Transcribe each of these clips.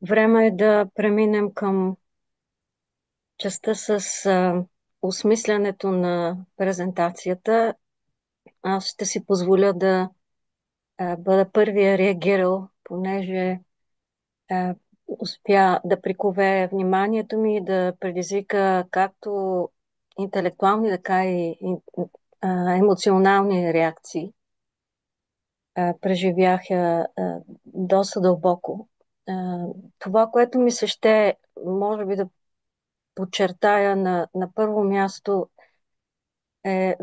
Време е да преминем към частта с осмислянето на презентацията. Аз ще си позволя да бъда първия реагирал, понеже а, успя да прикове вниманието ми и да предизвика както интелектуални, така и емоционални реакции. Преживях я доста дълбоко. А, Това, което ми се ще, може би да подчертая на първо място е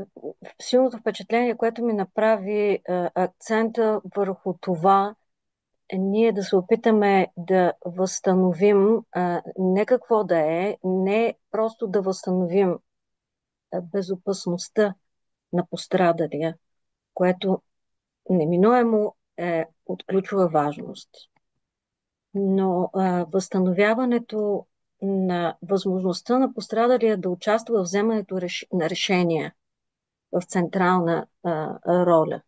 силното впечатление, което ми направи акцента върху това ние да се опитаме да възстановим не какво да е, не просто да възстановим безопасността на пострадалия, което неминуемо е от ключова важност. Но възстановяването на възможността на пострадалия да участва в вземането на решения в централна роля,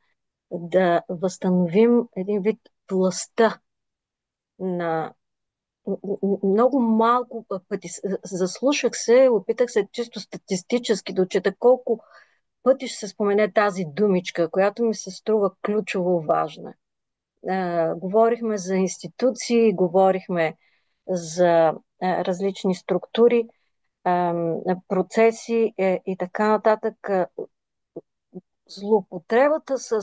да възстановим един вид властта на много малко пъти. Заслушах се, опитах се чисто статистически да отчета колко пъти ще се спомене тази думичка, която ми се струва ключово важна. Говорихме за институции, говорихме за различни структури, процеси и така нататък. Злоупотребата с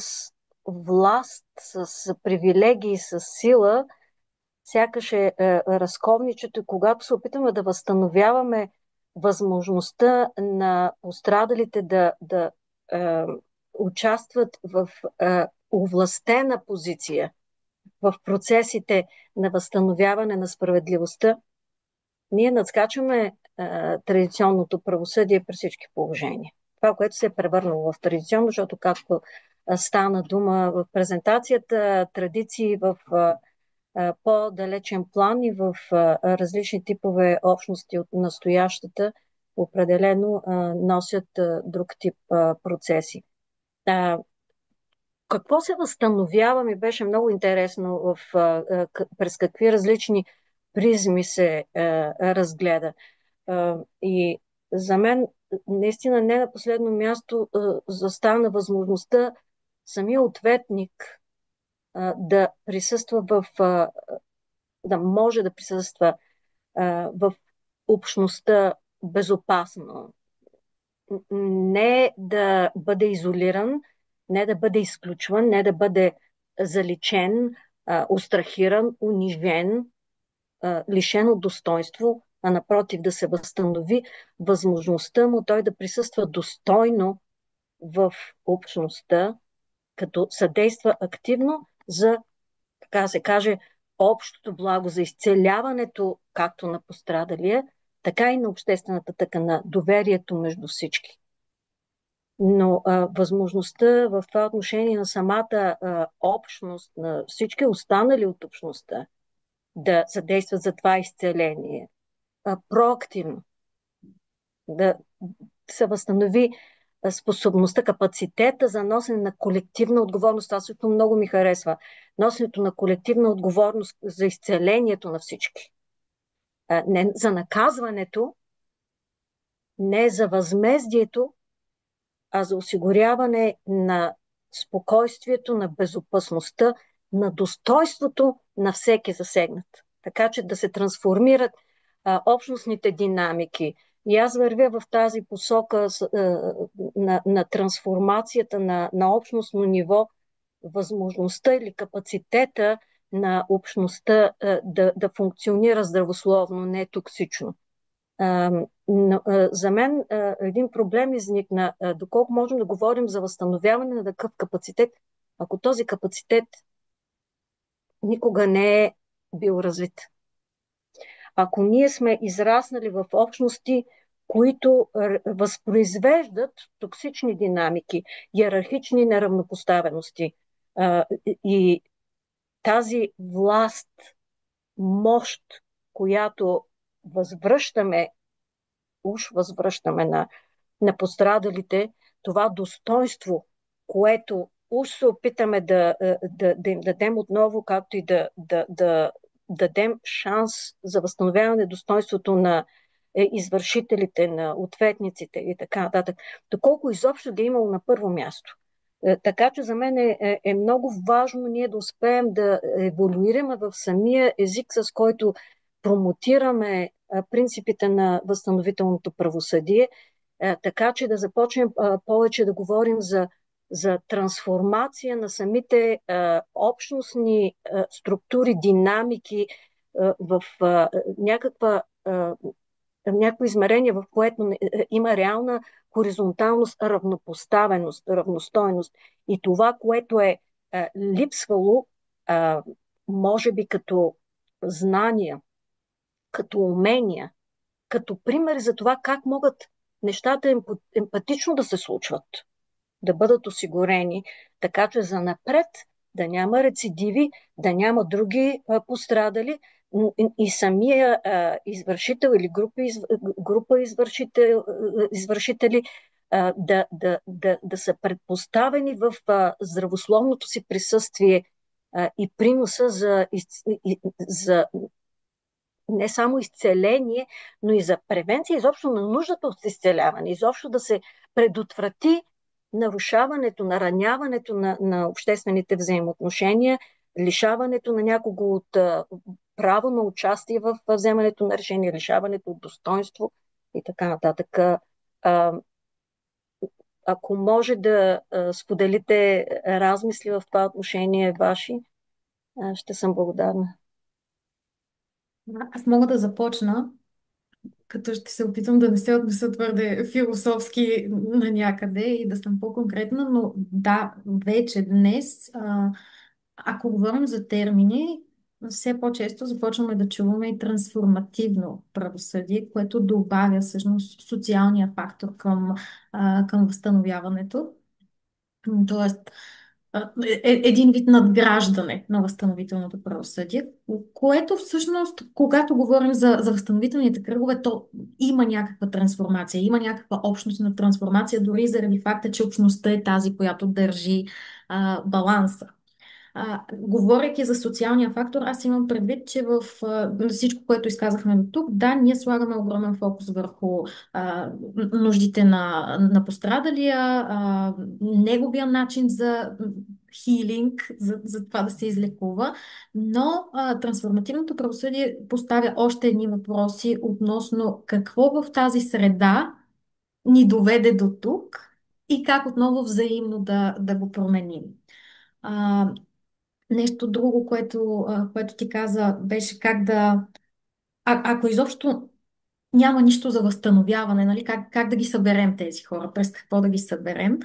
власт, с привилегии, с сила, сякаш разковничето, когато се опитаме да възстановяваме възможността на пострадалите да е, участват в овластена позиция в процесите на възстановяване на справедливостта, ние надскачаме традиционното правосъдие при всички положения. Това, което се е превърнало в традиционно, защото както стана дума в презентацията, традиции в по-далечен план и в различни типове общности от настоящата определено носят друг тип процеси. Какво се възстановява ми беше много интересно през какви различни призми се разгледа. И за мен наистина не на последно място застана възможността самия ответник да присъства да може да присъства в общността безопасно. Не да бъде изолиран, не да бъде изключван, не да бъде заличен, устрахиран, унижен, лишен от достоинство, а напротив да се възстанови възможността му той да присъства достойно в общността, като съдейства активно за, така се каже, общото благо, за изцеляването както на пострадалия, така и на обществената тъкана, доверието между всички. Но възможността в това отношение на самата общност, на всички останали от общността, да съдействат за това изцеление, проактивно, да се възстанови способността, капацитета за носене на колективна отговорност. Това също много ми харесва. Носенето на колективна отговорност за изцелението на всички. Не за наказването, не за възмездието, а за осигуряване на спокойствието, на безопасността, на достойството на всеки засегнат. Така че да се трансформират общностните динамики. И аз вървя в тази посока на трансформацията на общностно ниво, възможността или капацитета на общността да функционира здравословно, не токсично. Но, за мен един проблем изникна. Доколко можем да говорим за възстановяване на такъв капацитет, ако този капацитет никога не е бил развит. Ако ние сме израснали в общности, които възпроизвеждат токсични динамики, иерархични неравнопоставености и тази власт, мощ, която възвръщаме на пострадалите, това достоинство, което уж се опитаме да им дадем отново, както и да дадем шанс за възстановяване достоинството на извършителите, на ответниците и така нататък, доколко изобщо да е имало на първо място. Така че за мен е много важно ние да успеем да еволюираме в самия език, с който промотираме принципите на възстановителното правосъдие, така че да започнем повече да говорим за трансформация на самите общностни структури, динамики в някаква някакво измерение, в което има реална хоризонталност, равнопоставеност, равностойност. И това, което е липсвало, а, може би като знания, като умения, като пример за това как могат нещата емпатично да се случват, да бъдат осигурени, така че за напред да няма рецидиви, да няма други пострадали и самия извършител или група извършители да са предпоставени в здравословното си присъствие и приноса за не само изцеление, но и за превенция изобщо на нуждата от изцеляване, изобщо да се предотврати нарушаването, нараняването на обществените взаимоотношения, лишаването на някого от право на участие в вземането на решение, лишаването от достоинство и така нататък. А, ако може да споделите размисли в това отношение ваши, ще съм благодарна. Аз мога да започна, като ще се опитам да не се отнеса твърде философски на някъде и да съм по-конкретна, но да, вече днес, ако говорим за термини, все по-често започваме да чуваме и трансформативно правосъдие, което добавя всъщност социалния фактор към възстановяването. Тоест, един вид надграждане на възстановителното правосъдие, което всъщност, когато говорим за възстановителните кръгове, то има някаква трансформация, има някаква общност на трансформация, дори заради факта, че общността е тази, която държи баланса. Говорейки за социалния фактор, аз имам предвид, че в всичко, което изказахме до тук, да, ние слагаме огромен фокус върху нуждите на пострадалия, неговия начин за хилинг, за това да се излекува, но трансформативното правосъдие поставя още едни въпроси относно какво в тази среда ни доведе до тук и как отново взаимно да го променим. А, Нещо друго, което ти каза, беше как да... ако изобщо няма нищо за възстановяване, нали? Как да ги съберем тези хора, през какво да ги съберем?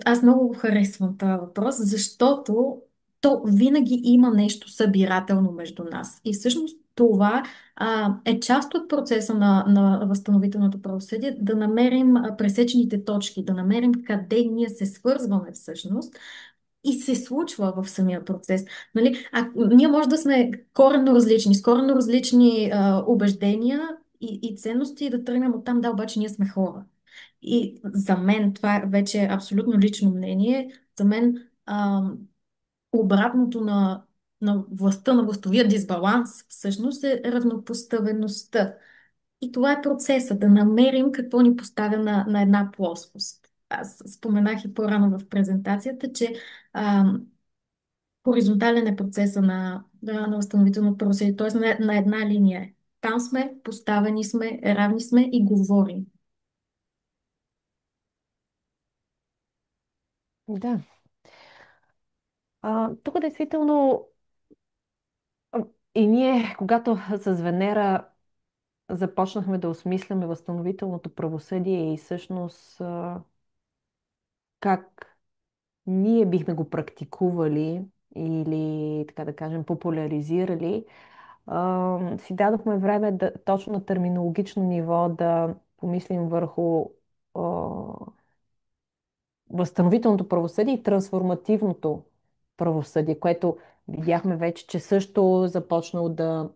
Аз много го харесвам този въпрос, защото то винаги има нещо събирателно между нас. И всъщност това е част от процеса на възстановителното правосъдие, да намерим пресечените точки, да намерим къде ние се свързваме всъщност и се случва в самия процес. Нали? Ние може да сме коренно различни, с коренно различни убеждения и ценности и да тръгнем оттам, да, обаче ние сме хора. И за мен, това е вече абсолютно лично мнение, за мен обратното на властта, на властовия дисбаланс, всъщност е равнопоставеността. И това е процеса, да намерим какво ни поставя на една плоскост. Аз споменах и по-рано в презентацията, че хоризонтален е процеса на възстановително правосъдие, т.е. на една линия е. Там сме, поставени сме, равни сме и говорим. Да. Тук действително и ние, когато с Венера започнахме да осмисляме възстановителното правосъдие и всъщност как ние бихме го практикували или, така да кажем, популяризирали, си дадохме време да, точно на терминологично ниво да помислим върху а, възстановителното правосъдие и трансформативното правосъдие, което видяхме вече, че също започнало да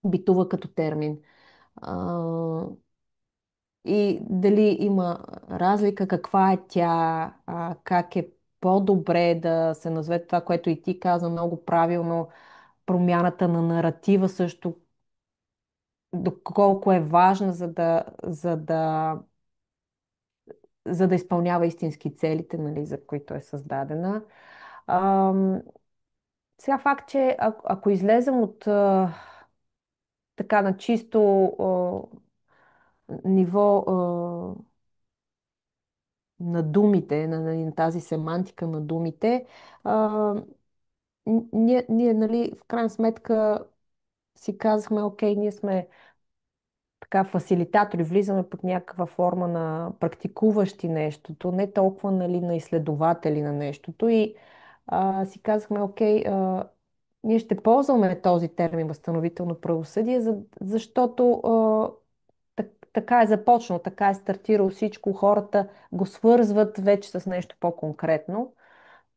битува като термин. А, и дали има разлика, каква е тя, как е по-добре да се назове това, което и ти каза много правилно, промяната на наратива също, доколко е важна, за да изпълнява истински целите, нали, за които е създадена. Ам, Сега факт, че ако излезем от така на чисто ниво на думите, на тази семантика на думите, а, ние, нали, в крайна сметка си казахме, окей, ние сме така фасилитатори, влизаме под някаква форма на практикуващи нещото, не толкова, нали, на изследователи на нещото и си казахме, окей, ние ще ползваме този термин възстановително правосъдие, защото така е започнало, така е стартирало всичко, хората го свързват вече с нещо по-конкретно.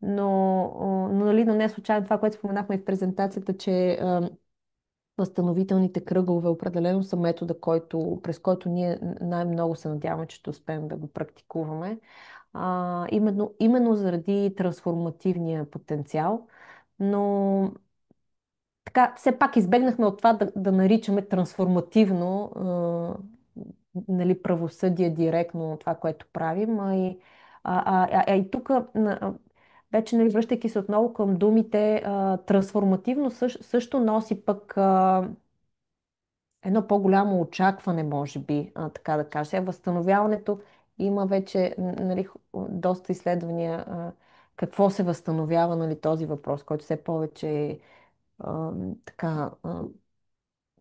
Но не случайно това, което споменахме и в презентацията, че възстановителните кръгове определено са метода, през който ние най-много се надяваме, че ще успеем да го практикуваме. Именно заради трансформативния потенциал. Но така, все пак избегнахме от това да наричаме трансформативно нали, правосъдие директно това, което правим. И тук, вече нали, връщайки се отново към думите, трансформативно също носи пък едно по-голямо очакване, може би, така да кажа. Сега възстановяването има вече нали, доста изследвания какво се възстановява, нали, този въпрос, който все повече така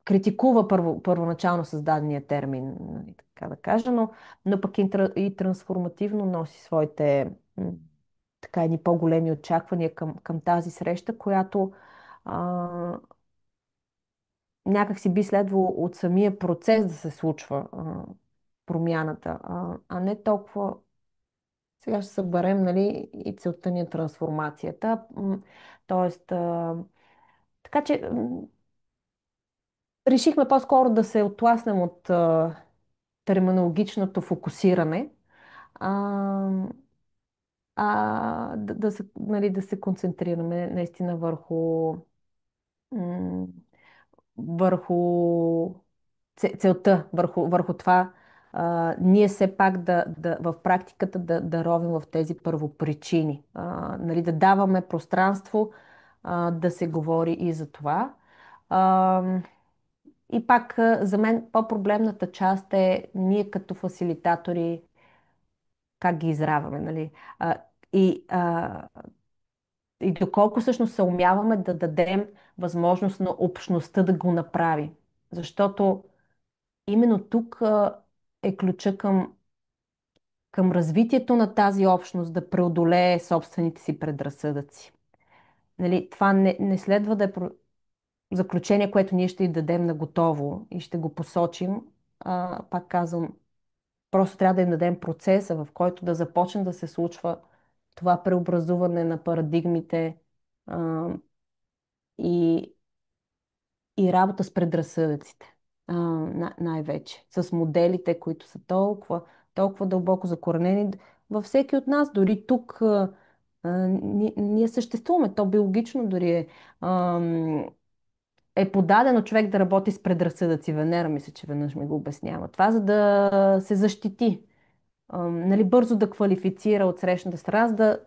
критикува първоначално създадения термин, нали, така да кажа, но пък и трансформативно носи своите така едни по-големи очаквания към тази среща, която някак си би следвало от самия процес да се случва промяната, а не толкова сега ще съберем, нали, и целта ни е трансформацията. Тоест, така че решихме по-скоро да се отласнем от терминологичното фокусиране, а, нали, да се концентрираме наистина м, върху целта, върху това ние все пак в практиката да ровим в тези първопричини, нали, да даваме пространство да се говори и за това. А, и пак за мен по-проблемната част е ние като фасилитатори как ги израваме, нали? А, и, а, и доколко всъщност се умяваме да дадем възможност на общността да го направи. Защото именно тук е ключа към развитието на тази общност да преодолее собствените си предразсъдъци. Нали, това не следва да е заключение, което ние ще й дадем на готово и ще го посочим. Пак казвам, просто трябва да им дадем процеса, в който да започне да се случва това преобразуване на парадигмите а, и, и работа с предразсъдъците. Най-вече. С моделите, които са толкова дълбоко закоренени във всеки от нас. Дори тук ние съществуваме. То биологично дори е подадено човек да работи с предразсъдъци. Венера, мисля, че веднъж ми го обяснява. Това за да се защити. Нали, бързо да квалифицира от срещната страна, за да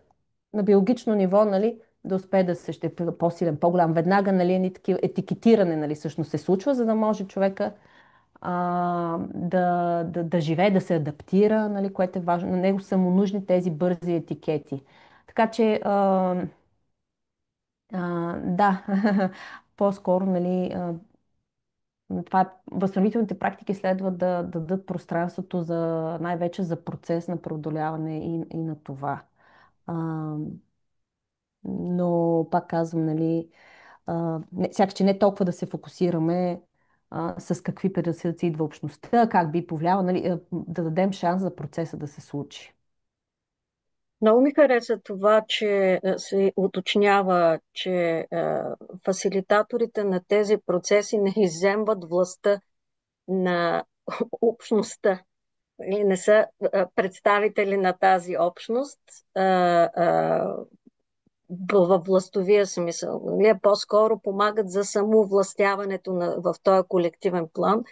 на биологично ниво, нали, да успее да се ще е по-силен, по-голям. Веднага, нали, такива етикетиране, нали, всъщност се случва, за да може човека да живее, да се адаптира, нали, което е важно. На него са му нужни тези бързи етикети. Така че, да, по-скоро, нали, възстановителните практики следва да дадат пространството най-вече за процес на преодоляване и на това. А, но пак казвам, нали, сякаш, че не толкова да се фокусираме с какви предразсъдъци идва общността, как би повлияло, нали, да дадем шанс за процеса да се случи. Много ми хареса това, че се уточнява, че фасилитаторите на тези процеси не изземват властта на общността. Или не са представители на тази общност, във властовия смисъл. Нали? По-скоро помагат за самовластяването в този колективен план,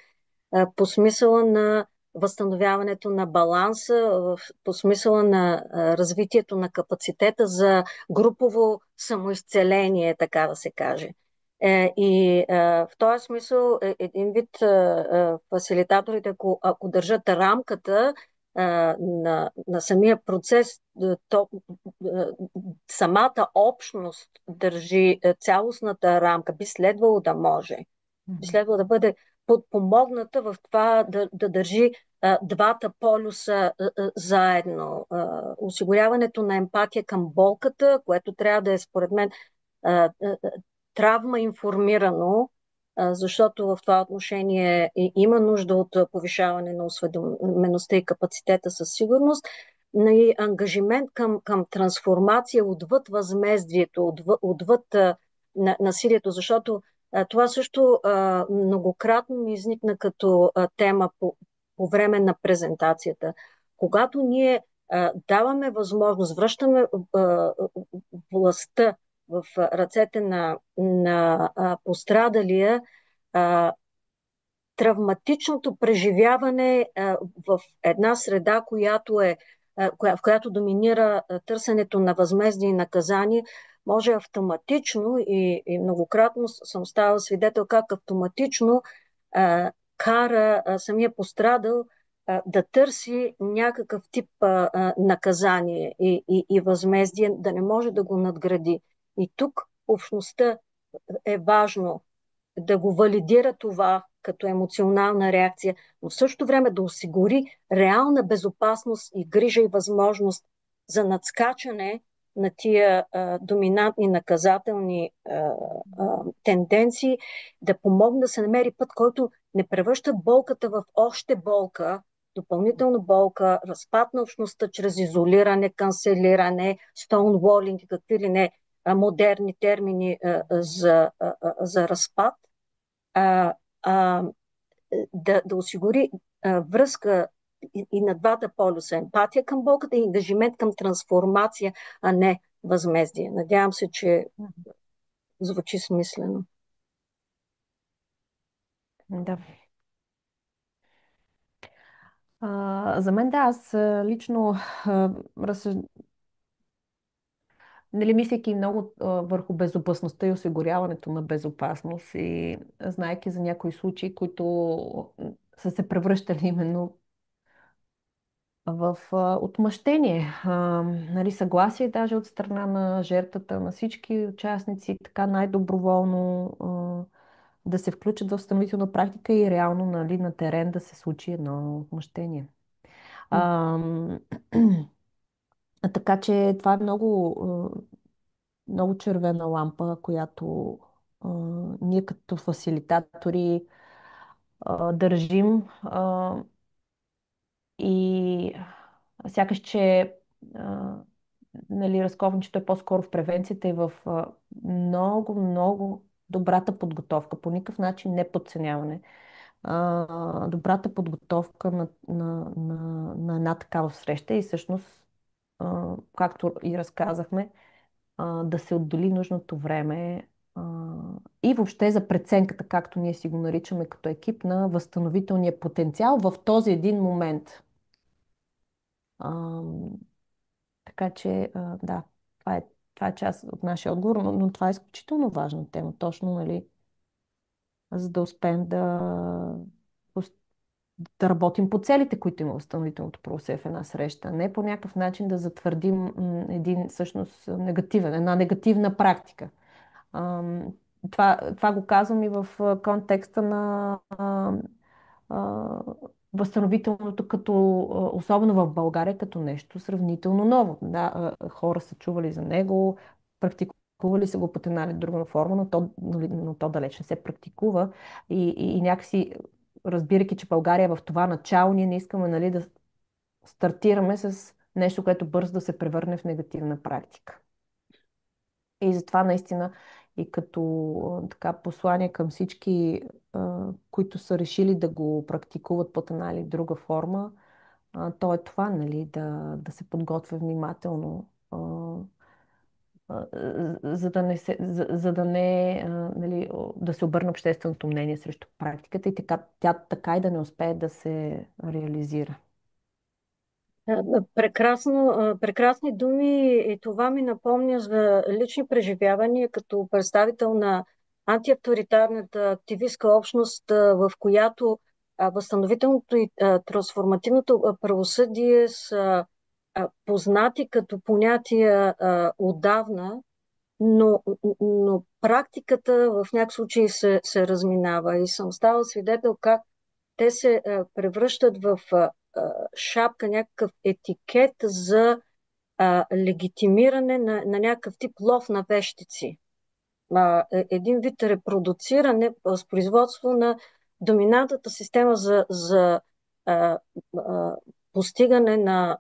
по смисъла на възстановяването на баланса, по смисъла на развитието на капацитета за групово самоизцеление, така да се каже. В този смисъл един вид фасилитаторите, ако държат рамката на самия процес, то самата общност държи цялостната рамка, би следвало да може. Би следвало да бъде подпомогната в това да държи двата полюса заедно. Осигуряването на емпатия към болката, което трябва да е, според мен, травма информирано, защото в това отношение има нужда от повишаване на осведомеността и капацитета със сигурност, и ангажимент към трансформация отвъд възмездието, отвъд насилието, защото това също многократно ми изникна като тема по време на презентацията. Когато ние даваме възможност, връщаме властта в ръцете на пострадалия, травматичното преживяване в една среда, в която доминира търсенето на възмездие и наказание, може автоматично и многократно съм ставала свидетел как автоматично кара самия пострадал да търси някакъв тип наказание и възмездие, да не може да го надгради. И тук общността е важно да го валидира това като емоционална реакция, но в същото време да осигури реална безопасност и грижа и възможност за надскачане на тия доминантни наказателни тенденции, да помогне да се намери път, който не превръща болката в още болка, допълнителна болка, разпад на общността чрез изолиране, канцелиране, стоунволинг и какви ли не модерни термини за разпад, а, а, да осигури връзка и на двата полюса, емпатия към болката и ангажимент към трансформация, а не възмездие. Надявам се, че звучи смислено. Да. За мен да, аз лично нали, мислейки много върху безопасността и осигуряването на безопасност и знайки за някои случаи, които са се превръщали именно в отмъщение. Нали, съгласие даже от страна на жертвата, на всички участници, така най-доброволно да се включат в възстановителна практика и реално, нали, на терен да се случи едно отмъщение. Така че това е много червена лампа, която ние като фасилитатори държим и сякаш, че нали, разковничето е по-скоро в превенцията и в много, много добрата подготовка. По никакъв начин не подценяване. Добрата подготовка на една такава среща и всъщност, както и разказахме, да се отдели нужното време и въобще за преценката, както ние си го наричаме като екип, на възстановителния потенциал в този един момент. А, така че, да, това е част от нашия отговор, но това е изключително важна тема, точно, нали, за да успеем да работим по целите, които има възстановителното правосъдие в една среща, не по някакъв начин да затвърдим един всъщност една негативна практика. Това го казвам и в контекста на възстановителното, особено в България, като нещо сравнително ново. Да, хора са чували за него, практикували са го под една или друга форма, но то далеч не се практикува. И някакси, разбирайки, че България е в това начало, ние не искаме, нали, да стартираме с нещо, което бързо да се превърне в негативна практика. И затова наистина и като така послание към всички, които са решили да го практикуват под една или друга форма, то е това, нали, да се подготвя внимателно за да не се, за да не, нали, да се обърне общественото мнение срещу практиката и така, тя така и да не успее да се реализира. Прекрасни думи и това ми напомня за лични преживявания като представител на антиавторитарната активистка общност, в която възстановителното и трансформативното правосъдие са познати като понятия отдавна, но практиката в някакъв случай се разминава и съм ставал свидетел как те се превръщат в шапка, някакъв етикет за легитимиране на някакъв тип лов на вещици. Един вид репродуциране, възпроизводство на доминантната система за а, постигане на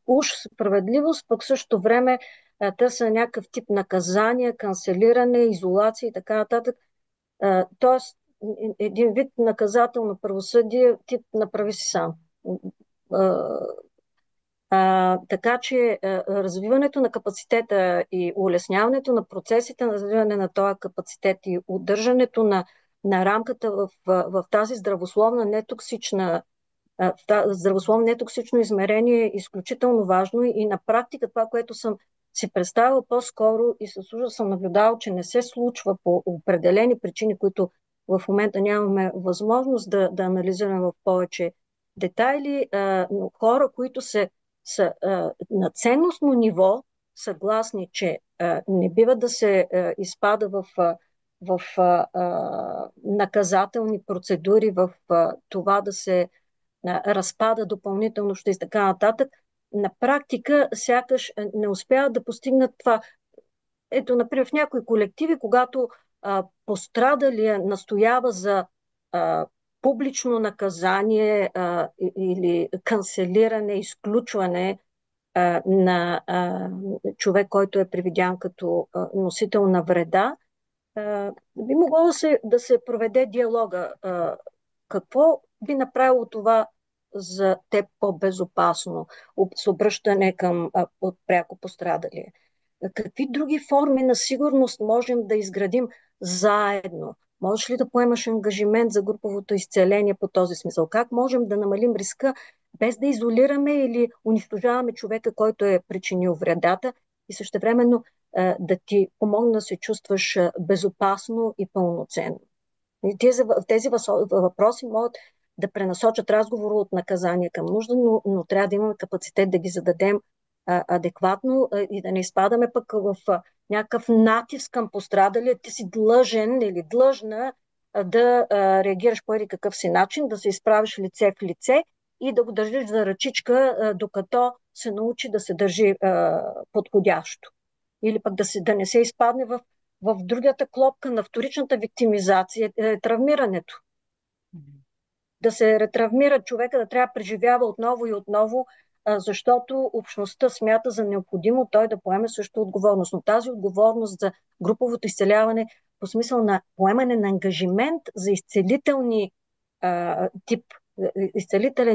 уж справедливост, пък в същото време те са някакъв тип наказание, канцелиране, изолация и така нататък. Тоест, един вид наказателно правосъдие, тип направи си сам. Така че развиването на капацитета и улесняването на процесите на развиване на този капацитет и удържането на рамката в тази здравословна, нетоксична здравословно нетоксично измерение е изключително важно и на практика това, което съм си представила по-скоро и със ужас съм наблюдавал, че не се случва по определени причини, които в момента нямаме възможност да анализираме в повече детайли, но хора, които са на ценностно ниво съгласни, че не бива да се изпада в наказателни процедури, в това да се разпада допълнително ще и така нататък, на практика сякаш не успяват да постигнат това. Ето, например, в някои колективи, когато пострадалия настоява за публично наказание или канцелиране, изключване на човек, който е привидян като носител на вреда, би могло да се проведе диалога. Какво би направило това за теб по-безопасно с обръщане към пряко пострадалия? Какви други форми на сигурност можем да изградим заедно? Можеш ли да поемаш ангажимент за груповото изцеление по този смисъл? Как можем да намалим риска, без да изолираме или унищожаваме човека, който е причинил вредата и същевременно да ти помогне да се чувстваш безопасно и пълноценно? И тези въпроси могат да пренасочат разговора от наказание към нужда, но трябва да имаме капацитет да ги зададем адекватно и да не изпадаме пък в някакъв натиск към пострадалия. Ти си длъжен или длъжна да реагираш по един какъв си начин, да се изправиш лице в лице и да го държиш за ръчичка, докато се научи да се държи подходящо. Или пък да не се изпадне в другата клопка на вторичната виктимизация, травмирането. Да се ретравмира човека, да трябва да преживява отново и отново, защото общността смята за необходимо той да поеме също отговорност. Но тази отговорност за груповото изцеляване по смисъл на поемане на ангажимент за изцелителен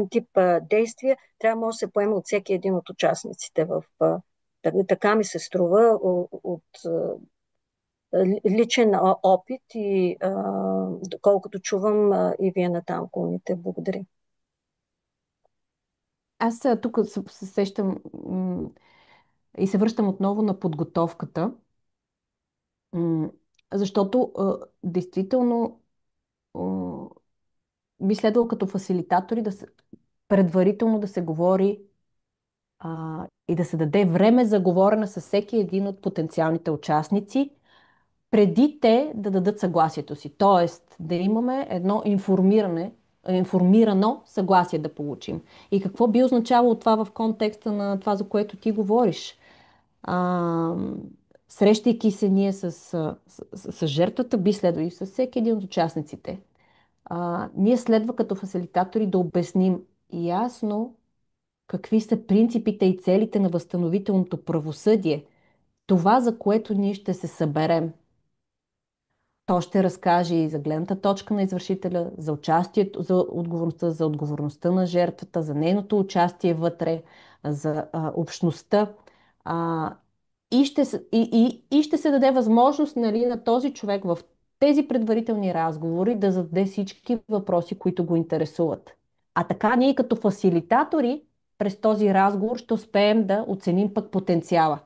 тип действия трябва да се поеме от всеки един от участниците така ми се струва от личен опит и доколкото чувам и вие натам клоните. Благодаря. Аз тук се сещам и се връщам отново на подготовката, защото действително би следвало като фасилитатори предварително да се говори и да се даде време за говорене с всеки един от потенциалните участници, преди те да дадат съгласието си. Тоест да имаме едно информирано съгласие да получим. И какво би означавало това в контекста на това, за което ти говориш? Срещайки се ние с жертвата, би следвало и с всеки един от участниците. Ние следва като фасилитатори да обясним ясно какви са принципите и целите на възстановителното правосъдие. Това, за което ние ще се съберем. То ще разкаже и за гледната точка на извършителя, за участието, за отговорността на жертвата, за нейното участие вътре, за общността. и ще се даде възможност, нали, на този човек в тези предварителни разговори да зададе всички въпроси, които го интересуват. А така ние като фасилитатори през този разговор ще успеем да оценим пък потенциала.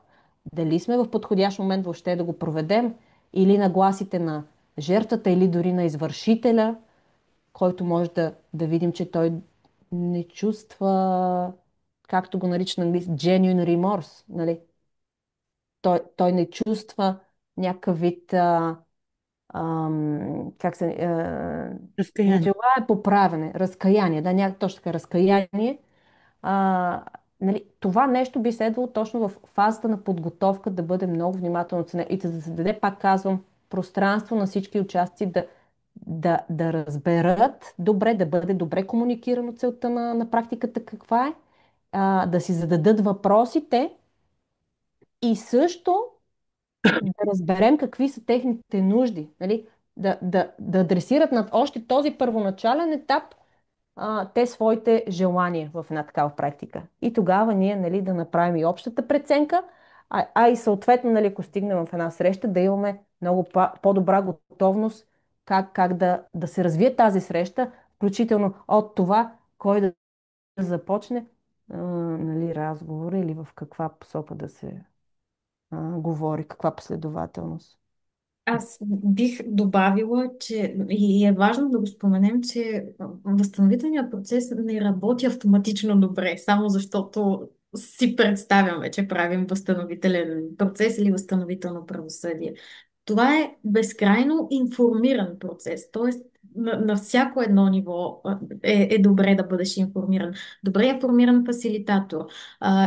Дали сме в подходящ момент въобще да го проведем, или нагласите на жертвата, или дори на извършителя, който може да видим, че той не чувства, както го нарича на английски, genuine remorse, нали? Той не чувства някакъв вид, не Разкаяние. желая поправяне, разкаяние, да, точно така, разкаяние. А, нали, това нещо би следвало точно в фазата на подготовка да бъде много внимателно оценено и да се даде, пак казвам, пространство на всички участници да разберат добре, да бъде добре комуникирано целта на практиката каква е, да си зададат въпросите и също да разберем какви са техните нужди, нали? Да адресират на още този първоначален етап те своите желания в една такава практика. И тогава ние, нали, да направим и общата преценка, и съответно, нали, ако стигнем в една среща, да имаме много по-добра готовност как да се развие тази среща, включително от това, кой да започне нали, разговор или в каква посока да се говори, каква последователност. Аз бих добавила, че и е важно да го споменем, че възстановителният процес не работи автоматично добре, само защото си представяме, че правим възстановителен процес или възстановително правосъдие. Това е безкрайно информиран процес, т.е. На всяко едно ниво е добре да бъдеш информиран. Добре информиран фасилитатор,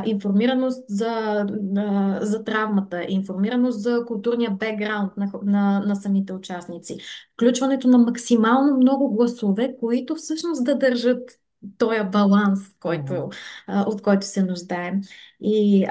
информираност за травмата, информираност за културния бекграунд на самите участници, включването на максимално много гласове, които всъщност да държат този баланс, от който се нуждаем. И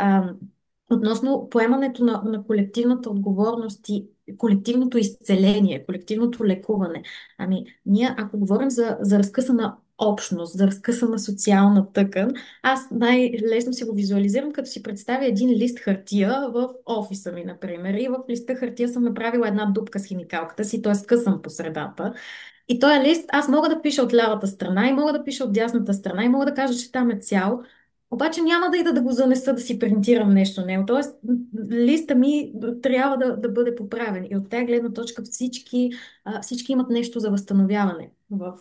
относно поемането на колективната отговорност и колективното изцеление, колективното лекуване. Ами, ние, ако говорим за разкъсана общност, за разкъсана социална тъкан, аз най-лесно си го визуализирам, като си представя един лист хартия в офиса ми, например. И в листа хартия съм направила една дупка с химикалката си, т.е. късам по средата. И този лист аз мога да пиша от лявата страна и мога да пиша от дясната страна и мога да кажа, че там е цял. Обаче няма да ида да го занеса да си принтирам нещо на него. Тоест, листа ми трябва да бъде поправен. И от тази гледна точка всички имат нещо за възстановяване в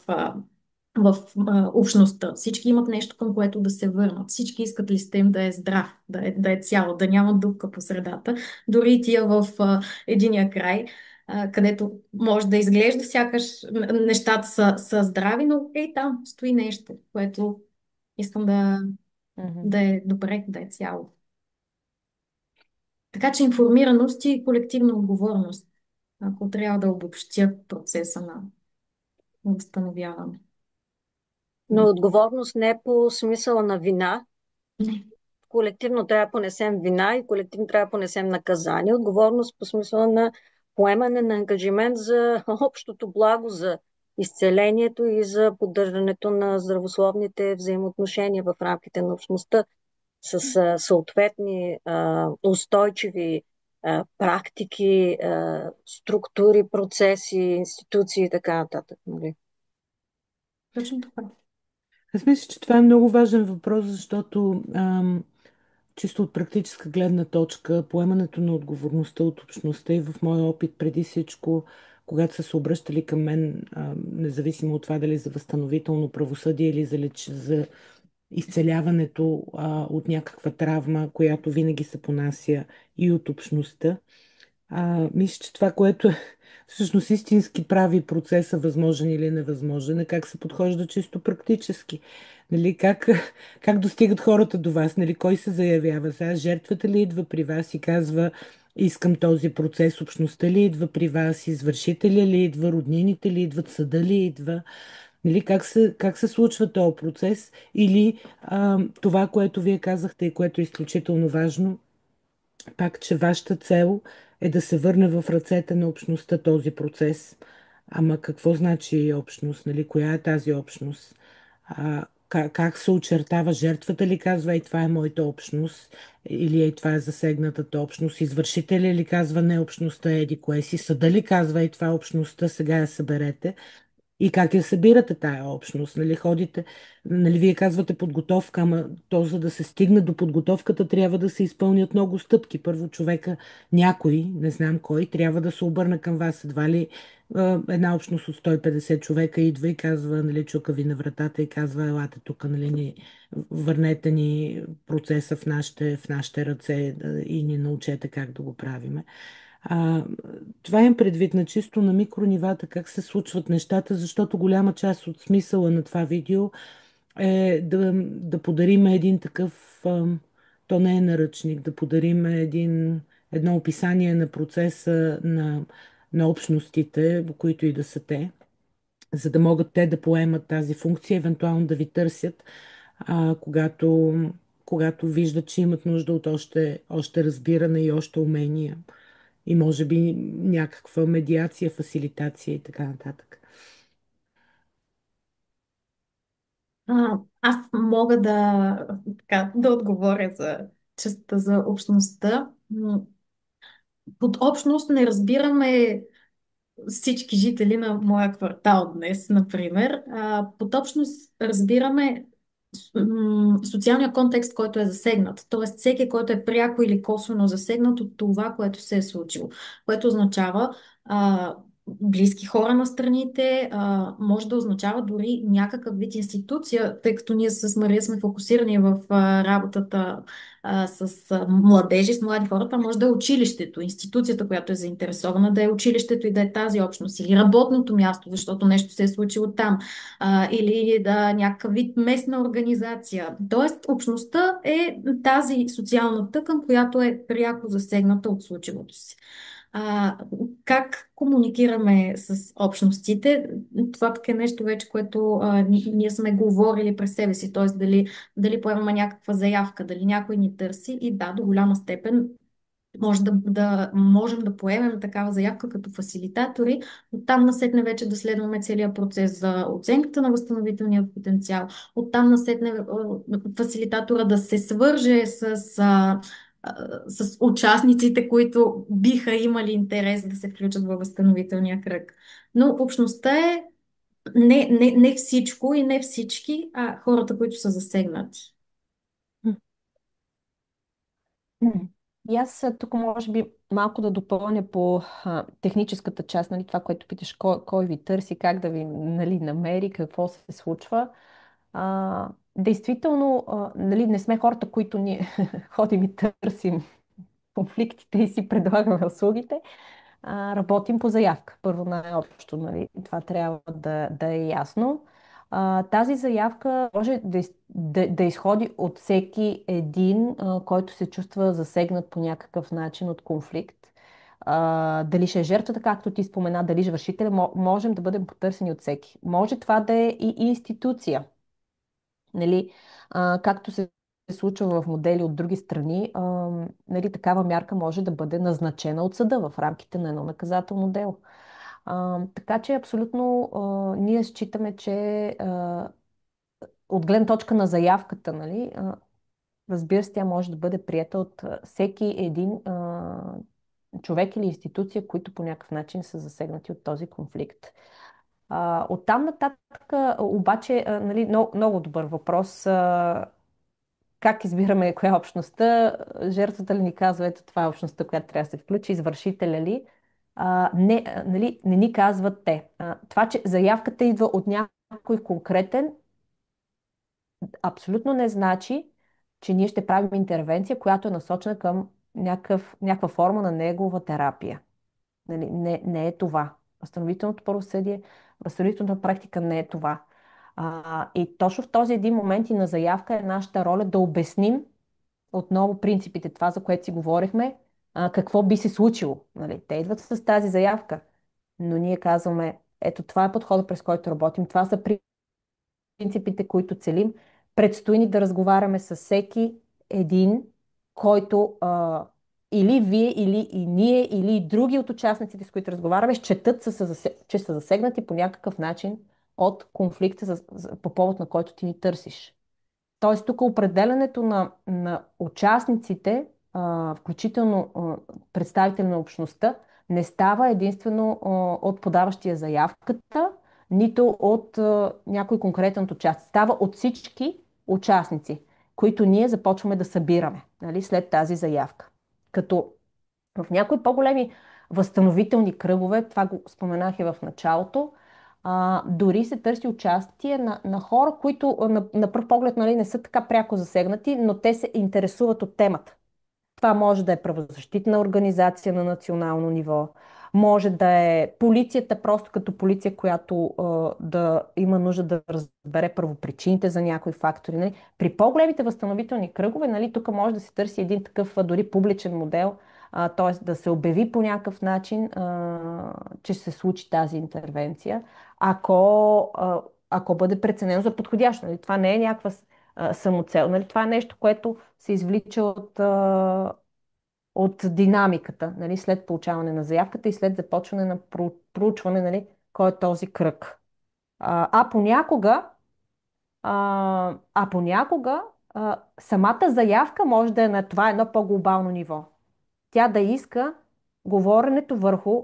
общността. Всички имат нещо, към което да се върнат. Всички искат листа им да е здрав, да е цяло, да няма дупка по средата. Дори и тия в единия край, където може да изглежда сякаш нещата са здрави, но там стои нещо, което искам Мгм. да е добре, да е цяло. Така че информираност и колективна отговорност, ако трябва да обобщя процеса на възстановяване. Но отговорност не по смисъла на вина. Не. Колективно трябва да понесем вина и колективно трябва да понесем наказание. Отговорност по смисъла на поемане на ангажимент за общото благо, за изцелението и за поддържането на здравословните взаимоотношения в рамките на общността с съответни устойчиви практики, структури, процеси, институции и така нататък. Нали? Точно така. Аз мисля, че това е много важен въпрос, защото чисто от практическа гледна точка, поемането на отговорността от общността и в моя опит преди всичко, когато са се обръщали към мен, независимо от това дали за възстановително правосъдие или за изцеляването от някаква травма, която винаги се понася и от общността. Мисля, че това, което е всъщност истински прави процеса възможен или невъзможен, е как се подхожда чисто практически. Нали, как достигат хората до вас? Нали, кой се заявява? Сега жертвата ли идва при вас и казва: искам този процес, общността ли идва при вас, извършителя ли идва, роднините ли идват, съда ли идва? Нали, как се случва този процес? Или това, което вие казахте и което е изключително важно, пак, че вашата цел е да се върне в ръцете на общността този процес. Ама какво значи общност? Нали? Коя е тази общност? как се очертава жертвата ли казва, ей това е моята общност, или ей това е засегнатата общност, извършителя ли казва, не, общността е еди кое си, съда ли казва, ей това е общността, сега я съберете. И как я събирате тая общност? Нали, ходите, нали, вие казвате подготовка, ама то за да се стигне до подготовката трябва да се изпълнят много стъпки. Първо човека, някой, не знам кой, трябва да се обърне към вас. Едва ли една общност от 150 човека идва и казва, нали, чука ви на вратата и казва, елате тук, нали, върнете ни процеса в нашите ръце и ни научете как да го правиме. А, Това им предвид на чисто на микронивата, как се случват нещата, защото голяма част от смисъла на това видео е да подарим един такъв, то не е наръчник, да подарим едно описание на процеса на общностите, които и да са те, за да могат те да поемат тази функция, евентуално да ви търсят, когато виждат, че имат нужда от още разбиране и още умения и може би някаква медиация, фасилитация и така нататък. Аз мога да отговоря за частта за общността. Под общност не разбираме всички жители на моя квартал днес, например. Под общност разбираме социалния контекст, който е засегнат. Тоест всеки, който е пряко или косвено засегнат от това, което се е случило. Което означава близки хора на страните, може да означава дори някакъв вид институция, тъй като ние с Мария сме фокусирани в работата с младежи, с млади хора. Това може да е училището, институцията, която е заинтересована, да е училището и да е тази общност, или работното място, защото нещо се е случило там, или да някакъв вид местна организация. Тоест, общността е тази социална тъкан, която е пряко засегната от случилото си. А, как комуникираме с общностите? Това пък е нещо вече, което ние сме говорили през себе си, т.е. дали поемаме някаква заявка, дали някой ни търси и да, до голяма степен може да можем да поемем такава заявка като фасилитатори, оттам насетне вече да следваме целият процес за оценката на възстановителния потенциал, оттам насетне фасилитатора да се свърже с участниците, които биха имали интерес да се включат във възстановителния кръг. Но общността е не всичко и не всички, а хората, които са засегнати. И аз тук може би малко да допълня по техническата част, нали, това, което питаш, кой ви търси, как да ви, нали, намери, какво се случва. Действително, нали, не сме хората, които ние ходим и търсим конфликтите и си предлагаме услугите. Работим по заявка. Първо най-общо, нали, това трябва да е ясно. Тази заявка може да изходи от всеки един, който се чувства засегнат по някакъв начин от конфликт. Дали ще е жертвата, както ти спомена, дали извършителя, можем да бъдем потърсени от всеки. Може това да е и институция. Нали, както се случва в модели от други страни, нали, такава мярка може да бъде назначена от съда в рамките на едно наказателно дело. Така че абсолютно ние считаме, че от гледна точка на заявката, нали, разбира се, тя може да бъде прията от всеки един човек или институция, които по някакъв начин са засегнати от този конфликт. Оттам нататък, обаче, нали, много добър въпрос. Как избираме коя е общността? Жертвата ли ни казва, ето това е общността, която трябва да се включи, извършителя ли? Не, нали, не ни казват те. Това, че заявката идва от някой конкретен, абсолютно не значи, че ние ще правим интервенция, която е насочена към някаква форма на негова терапия. Нали, не е това. Възстановителното правосъдие, възстановителната практика не е това. И точно в този един момент и на заявка е нашата роля да обясним отново принципите, това, за което си говорихме, какво би се случило. Нали? Те идват с тази заявка, но ние казваме, ето това е подходът, през който работим, това са принципите, които целим. Предстои ни да разговаряме с всеки един, който или вие, или и ние, или и други от участниците, с които разговаряме, счетат, че са засегнати по някакъв начин от конфликта, по повод на който ти ни търсиш. Тоест, тук определенето на участниците, включително представители на общността, не става единствено от подаващия заявката, нито от някой конкретен участник. Става от всички участници, които ние започваме да събираме, нали, след тази заявка. Като в някои по-големи възстановителни кръгове, това го споменах и в началото, дори се търси участие на хора, които на пръв поглед, нали, не са така пряко засегнати, но те се интересуват от темата. Това може да е правозащитна организация на национално ниво, може да е полицията, просто като полиция, която да има нужда да разбере първопричините за някои фактори. Нали. При по-големите възстановителни кръгове, нали, тук може да се търси един такъв дори публичен модел, т.е. да се обяви по някакъв начин, че ще се случи тази интервенция, ако бъде преценено за подходящо. Нали. Това не е някаква самоцел. Нали. Това е нещо, което се извлича от динамиката, нали, след получаване на заявката и след започване на проучване, нали, кой е този кръг. Понякога, понякога самата заявка може да е на това едно по-глобално ниво. Тя да иска говоренето върху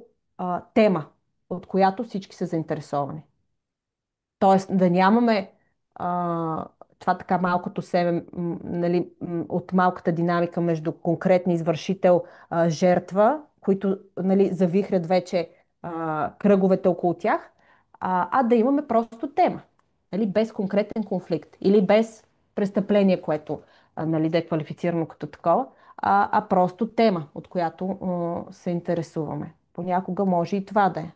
тема, от която всички са заинтересовани. Тоест да нямаме това така малкото семе, нали, от малката динамика между конкретни извършител, жертва, които, нали, завихрят вече кръговете около тях, да имаме просто тема, нали, без конкретен конфликт или без престъпление, което, нали, да е квалифицирано като такова, просто тема, от която се интересуваме. Понякога може и това да е.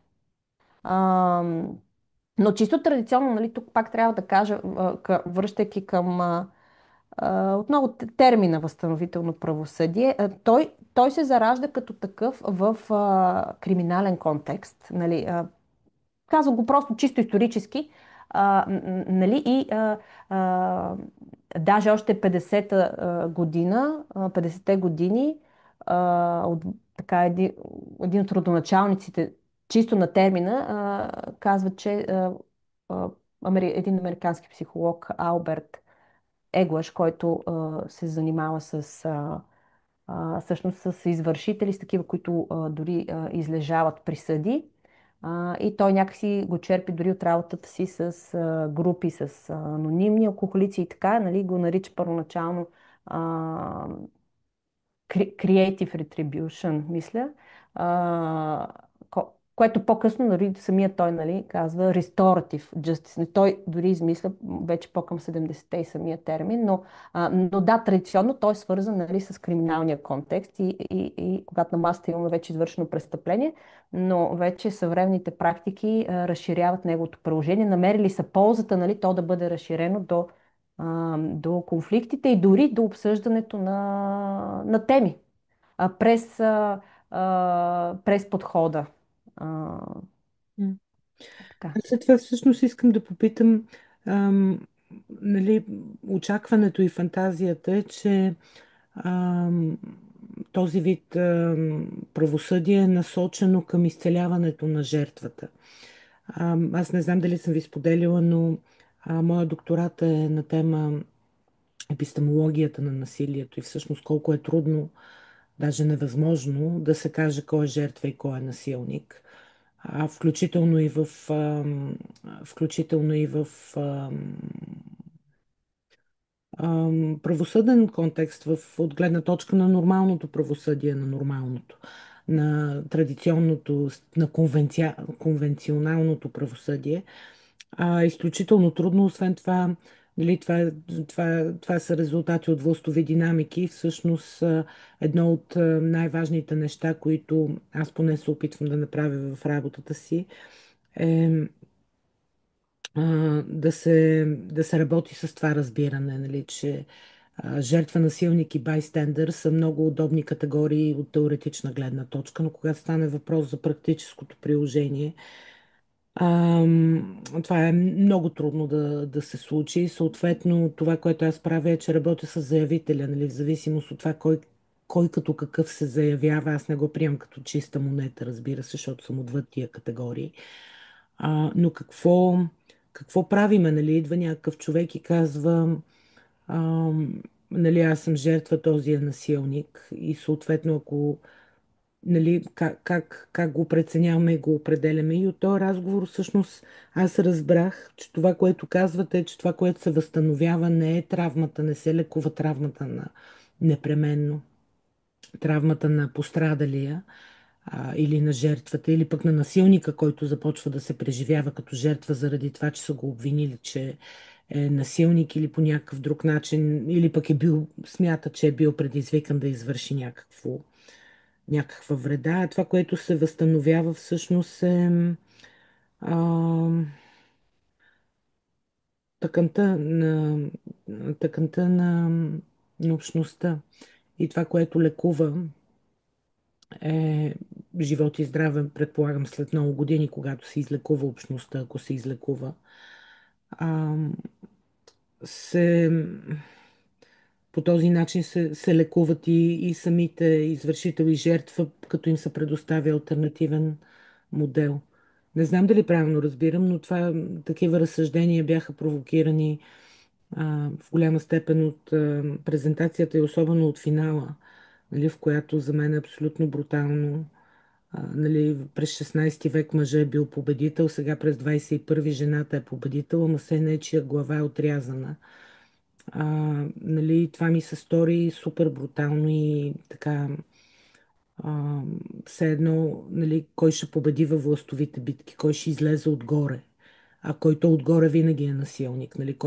Но чисто традиционно, нали, тук пак трябва да кажа, връщайки към отново термина възстановително правосъдие, той се заражда като такъв в криминален контекст. Нали, казвам го просто чисто исторически. Нали, и даже още 50-та година, 50-те години, от, така, един от родоначалниците чисто на термина казва, че един американски психолог Алберт Еглъш, който се занимава всъщност с извършители, с такива, които дори излежават присъди. И той някакси го черпи дори от работата си с групи, с анонимни алкохолици и така, нали, го нарича първоначално Creative Retribution, мисля, което по-късно, нали, самия той, нали, казва Restorative Justice. Той дори измисля вече по-към 70-те и самия термин, но да, традиционно той е свързан, нали, с криминалния контекст и когато на масата имаме вече извършено престъпление, но вече съвременните практики разширяват неговото приложение. Намерили са ползата, нали, то да бъде разширено до конфликтите и дори до обсъждането на теми през подхода. М. Така. Аз след това всъщност искам да попитам, ам, нали, очакването и фантазията е, че ам, този вид правосъдие е насочено към изцеляването на жертвата. Аз не знам дали съм ви споделила, но моя докторат е на тема епистемологията на насилието и всъщност колко е трудно, даже невъзможно да се каже кой е жертва и кой е насилник. Включително и в правосъден контекст, от гледна точка на нормалното правосъдие, на нормалното, на традиционното, на конвенционалното правосъдие. Изключително трудно, освен това, нали, това са резултати от властови динамики. Всъщност, едно от най-важните неща, които аз поне се опитвам да направя в работата си, е да се работи с това разбиране, нали, че жертва, насилник и байстендър са много удобни категории от теоретична гледна точка, но когато стане въпрос за практическото приложение, това е много трудно да се случи. Съответно, това, което аз правя е, че работя с заявителя, нали, в зависимост от това кой като какъв се заявява. Аз не го приемам като чиста монета, разбира се, защото съм отвъд тия категории. Но какво правиме, нали? Идва някакъв човек и казва, нали, аз съм жертва, този е насилник и съответно ако нали, как го преценяваме и го определяме. И от този разговор всъщност аз разбрах, че това, което казвате, е, че това, което се възстановява, не е травмата, не се лекува травмата на непременно, травмата на пострадалия или на жертвата, или пък на насилника, който започва да се преживява като жертва заради това, че са го обвинили, че е насилник или по някакъв друг начин, или пък смята, че е бил предизвикан да извърши някаква вреда. А това, което се възстановява всъщност е а, тъканта на, тъканта на общността. И това, което лекува е живот и здраве, предполагам, след много години, когато се излекува общността, ако се излекува, а, се по този начин се лекуват и самите извършител и жертва, като им се предоставя альтернативен модел. Не знам дали правилно разбирам, но такива разсъждения бяха провокирани в голяма степен от презентацията и особено от финала, нали, в която за мен е абсолютно брутално. Нали, през 16 век мъжът е бил победител, сега през 21 жената е победител, ама се нечия глава е отрязана. А, нали, това ми се стори супер брутално и така а, все едно, нали, кой ще победи във властовите битки, кой ще излезе отгоре. А който отгоре винаги е насилник, нали,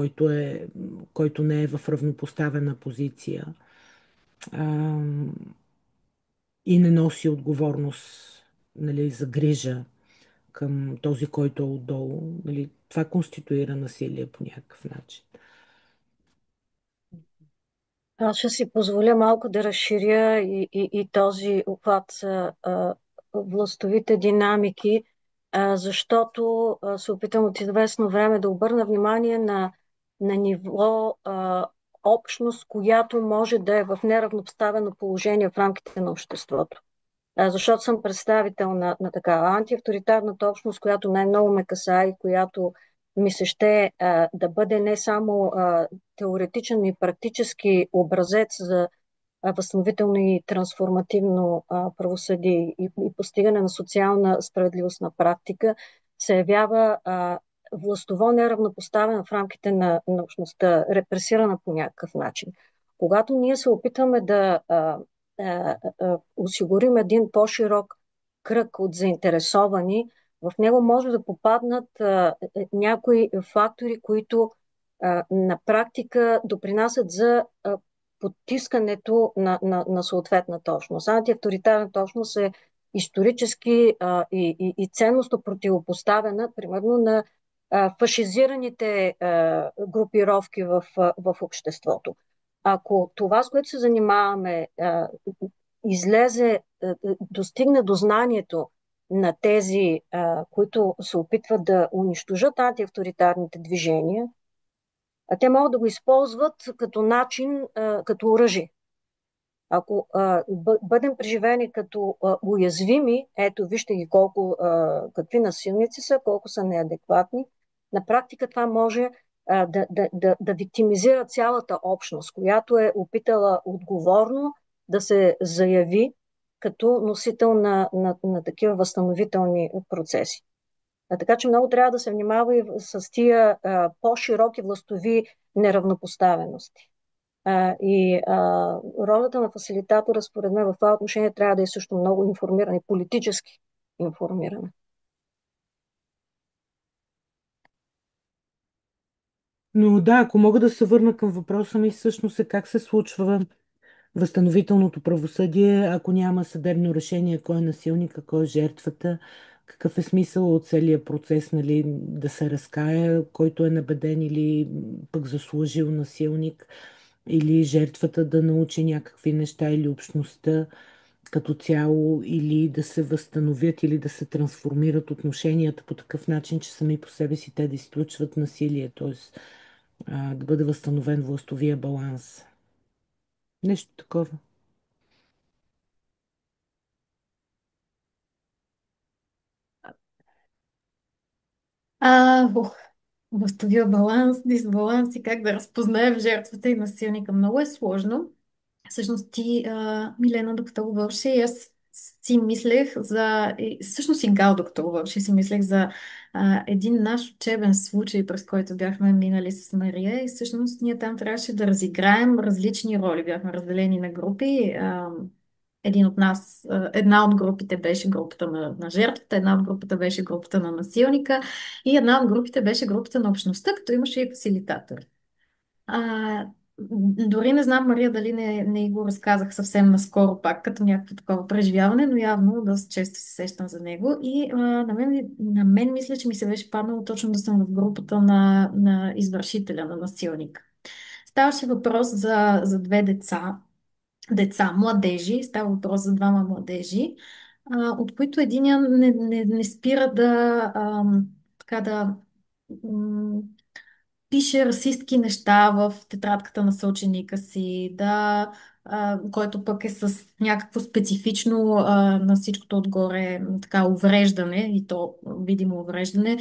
който не е в равнопоставена позиция а, и не носи отговорност, нали, за грижа към този, който е отдолу. Нали, това конституира насилие по някакъв начин. Аз ще си позволя малко да разширя и този обхват за властовите динамики, защото се опитам от известно време да обърна внимание на ниво общност, която може да е в неравнопоставено положение в рамките на обществото. Защото съм представител на такава антиавторитарната общност, която най-много ме касае и която ми се ще да бъде не само теоретичен, но и практически образец за възстановително и трансформативно правосъдие и постигане на социална справедливост на практика, се явява властово неравнопоставена в рамките на общността, репресирана по някакъв начин. Когато ние се опитваме да осигурим един по-широк кръг от заинтересовани, в него може да попаднат някои фактори, които на практика допринасят за потискането на съответната общност. Антиавторитарната общност е исторически и ценностно противопоставена, примерно, на фашизираните групировки в обществото. Ако това, с което се занимаваме, излезе, достигне до знанието на тези, които се опитват да унищожат антиавторитарните движения, те могат да го използват като начин, като оръжие. Ако бъдем преживени като уязвими, ето вижте ги какви насилници са, колко са неадекватни, на практика това може да виктимизира цялата общност, която е опитала отговорно да се заяви като носител на такива възстановителни процеси. Така че много трябва да се внимава и с тия по-широки властови неравнопоставености. Ролята на фасилитатора, според мен, в това отношение трябва да е също много информирана и политически информирана. Но да, ако мога да се върна към въпроса ми, всъщност е как се случва възстановителното правосъдие, ако няма съдебно решение, кой е насилника, кой е жертвата, какъв е смисъл от целия процес, нали, да се разкая, който е набеден или пък заслужил насилник, или жертвата да научи някакви неща, или общността като цяло, или да се възстановят, или да се трансформират отношенията по такъв начин, че сами по себе си те да изключват насилие, т.е. Да бъде възстановен властовия баланс. Нещо такова. А, ух, възстановя баланс, дисбаланс и как да разпознаем жертвата и насилника. Много е сложно. Всъщност ти, Милена, докато говореше, и аз си мислех за... Всъщност и Гал, докато говореше, си мислех за един наш учебен случай, през който бяхме минали с Мария и всъщност ние там трябваше да разиграем различни роли. Бяхме разделени на групи. Един от нас, една от групите беше групата на жертвата, една от групата беше групата на насилника и една от групите беше групата на общността, като имаше и фасилитатор. А, дори не знам, Мария, дали не го разказах съвсем наскоро пак, като някакво такова преживяване, но явно доста често се сещам за него. И на мен мисля, че ми се беше паднало точно да съм в групата на извършителя, на насилник. Ставаше въпрос за две младежи, става въпрос за двама младежи, от които единия не спира така да пише расистки неща в тетрадката на съученика си, който пък е с някакво специфично на всичкото отгоре така увреждане, и то видимо увреждане,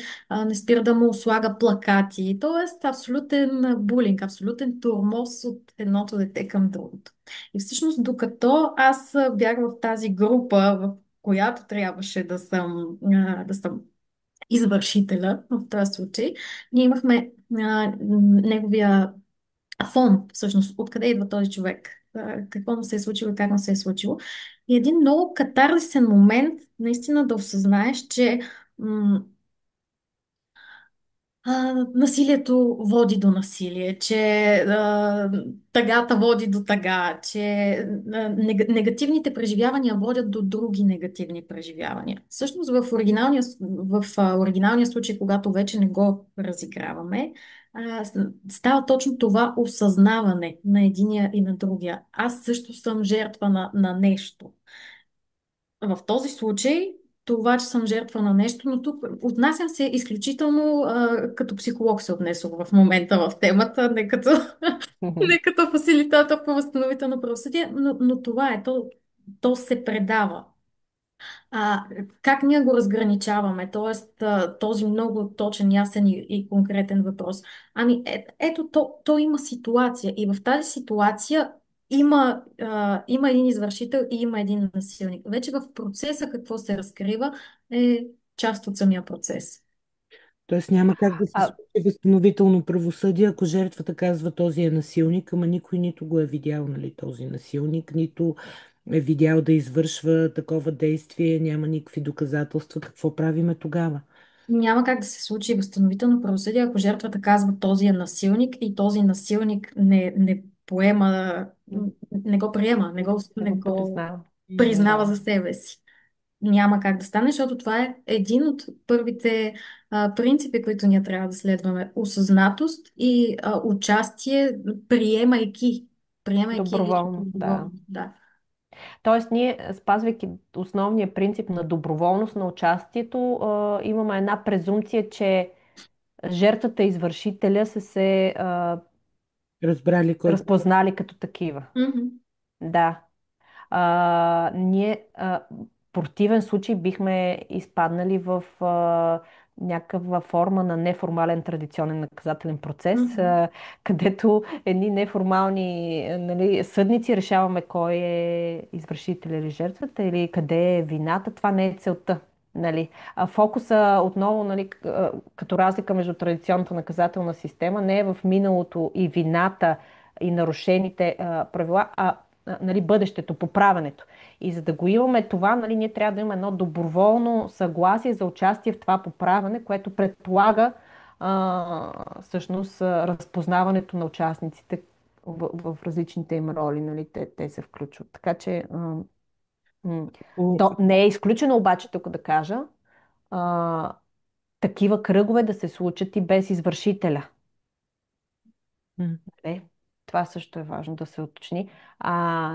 не спира да му слага плакати. Тоест абсолютен булинг, абсолютен тормоз от едното дете към другото. И всъщност докато аз бях в тази група, в която трябваше да съм извършителя в този случай, ние имахме неговия фон, всъщност, откъде идва този човек, какво му се е случило и как му се е случило. И един много катарзисен момент, наистина да осъзнаеш, че насилието води до насилие, че тъгата води до тъга, че негативните преживявания водят до други негативни преживявания. Всъщност в оригиналния случай, когато вече не го разиграваме, става точно това осъзнаване на единия и на другия. Аз също съм жертва на нещо. В този случай, това, че съм жертва на нещо, но тук отнасям се изключително като психолог се отнесох в момента в темата, не като, не като фасилитатор по възстановително правосъдие, но това е, то се предава. А, как ние го разграничаваме? Тоест, този много точен, ясен и конкретен въпрос. Ами, ето, то има ситуация и в тази ситуация има един извършител и има един насилник. Вече в процеса какво се разкрива е част от самия процес. Тоест няма как да се А, случи възстановително правосъдие, ако жертвата казва този е насилник, ама никой нито го е видял, нали, този насилник, нито е видял да извършва такова действие, няма никакви доказателства. Какво правиме тогава? Няма как да се случи възстановително правосъдие, ако жертвата казва този е насилник и този насилник не поема, не го приема, не не го го признавам. признава Да. за себе си. Няма как да стане, защото това е един от първите принципи, които ние трябва да следваме. Осъзнатост и участие, приемайки личната Доброволно, да. отговорност. Да. Тоест, ние, спазвайки основния принцип на доброволност на участието, имаме една презумпция, че жертвата и извършителя са се Разбрали кой? разпознали като такива. Мгм. Да. Ние в противен случай бихме изпаднали в някаква форма на неформален традиционен наказателен процес, Мгм. където едни неформални, нали, съдници решаваме кой е извършител или жертвата или къде е вината. Това не е целта. Нали. Фокуса отново, нали, като разлика между традиционната наказателна система, не е в миналото и вината и нарушените правила, нали, бъдещето, поправенето. И за да го имаме това, нали, ние трябва да имаме едно доброволно съгласие за участие в това поправяне, което предполага всъщност разпознаването на участниците в различните им роли. Нали, те се включват. Така че О, то не е изключено обаче тук да кажа а, такива кръгове да се случат и без извършителя. м, Е, това също е важно да се уточни.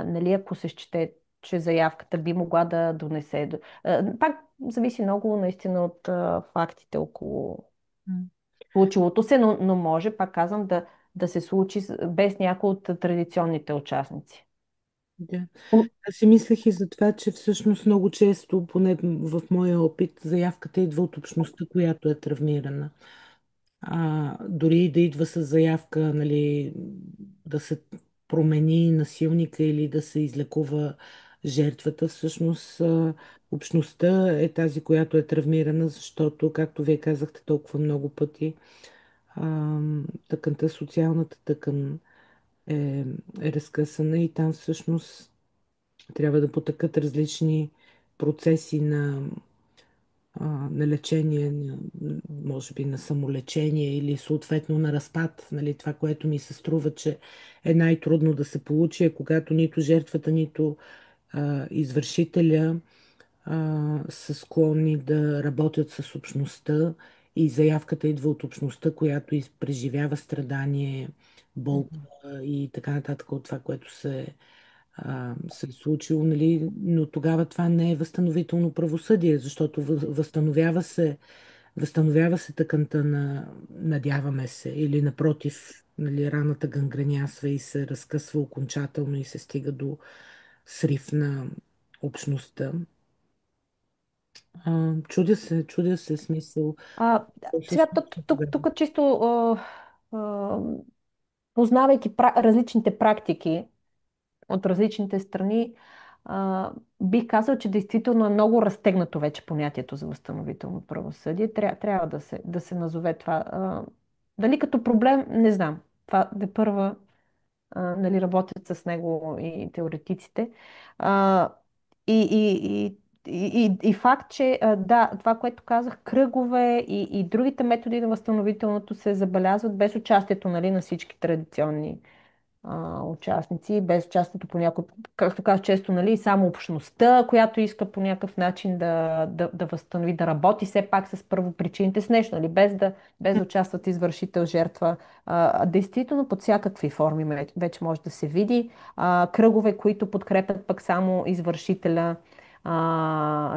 Нали, ако се счете, че заявката би могла да донесе. Пак зависи много наистина от фактите около м, случилото се, но може, пак казвам, да се случи без някои от традиционните участници. да. Аз си мислех и за това, че всъщност много често, поне в моя опит, заявката идва от общността, която е травмирана. дори да идва с заявка, нали, да се промени насилника или да се излекува жертвата, всъщност общността е тази, която е травмирана, защото, както вие казахте толкова много пъти, тъканта, социалната тъкан е разкъсана и там всъщност трябва да потъкат различни процеси на лечение, може би на самолечение или съответно на разпад. Нали, това, което ми се струва, че е най-трудно да се получи, е когато нито жертвата, нито извършителя са склонни да работят с общността и заявката идва от общността, която преживява страдание, болка и така нататък от това, което се е случило, нали, но тогава това не е възстановително правосъдие, защото възстановява се тъканта надяваме се, или напротив, нали, раната гангренясва и се разкъсва окончателно и се стига до срив на общността. Чудя се смисъл. А, С- сега тук чисто а, познавайки различните практики от различните страни, бих казал, че действително е много разтегнато вече понятието за възстановително правосъдие. Трябва да се назове това. Дали като проблем, не знам. Това де първа нали, работят с него и теоретиците. А, и, и, и, и факт, че да, това, което казах, кръгове и другите методи на възстановителното се забелязват без участието, нали, на всички традиционни участници, без участието по някой, както казах често, нали, само общността, която иска по някакъв начин да възстанови, да работи все пак с първопричините с нещо, нали, без да участват извършител, жертва. Действително под всякакви форми вече може да се види. Кръгове, които подкрепят пък само извършителя.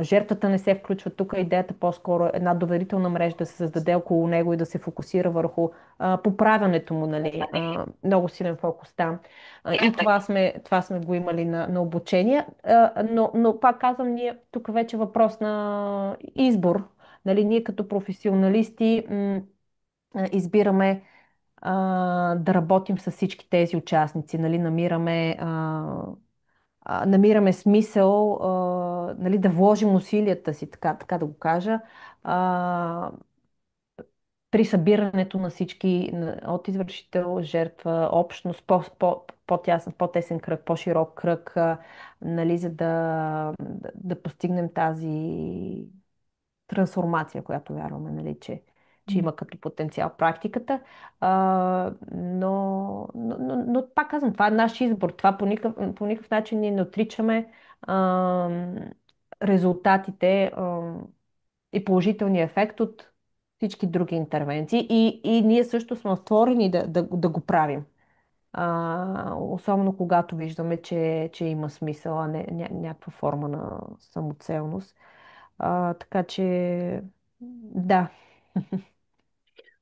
Жертвата не се включва тук. Идеята по-скоро е една доверителна мрежа да се създаде около него и да се фокусира върху поправянето му, нали, много силен фокус там. И това сме го имали на обучение. Но пак казвам, ние тук вече е въпрос на избор. Нали, ние като професионалисти избираме да работим с всички тези участници. Нали, намираме смисъл, нали, да вложим усилията си, така да го кажа, при събирането на всички от извършител, жертва, общност, по-тясен, по-тесен кръг, по-широк кръг, нали, за да постигнем тази трансформация, която вярваме, нали, че има като потенциал практиката. Но пак казвам, това е наш избор. Това по никакъв начин ние не отричаме резултатите и положителния ефект от всички други интервенции. И ние също сме отворени да го правим. Особено когато виждаме, че има смисъл, а не някаква форма на самоцелност. Така че, да.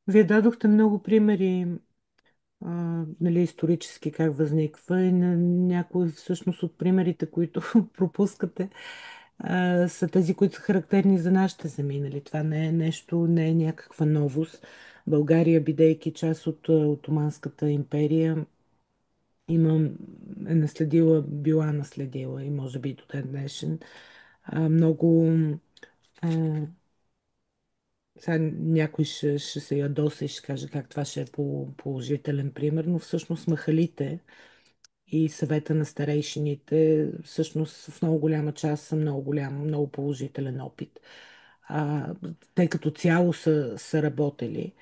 Вие дадохте много примери, нали, исторически как възниква и на някои всъщност от примерите, които пропускате, са тези, които са характерни за нашите земи. Нали? Това не е нещо, не е някаква новост. България, бидейки част от Отоманската империя, има, била наследила и може би до ден днешен много. Сега някой ще се ядоса и ще каже как това ще е положителен пример, но всъщност махалите и съвета на старейшините всъщност в много голяма част са много положителен опит. Те като цяло са работили.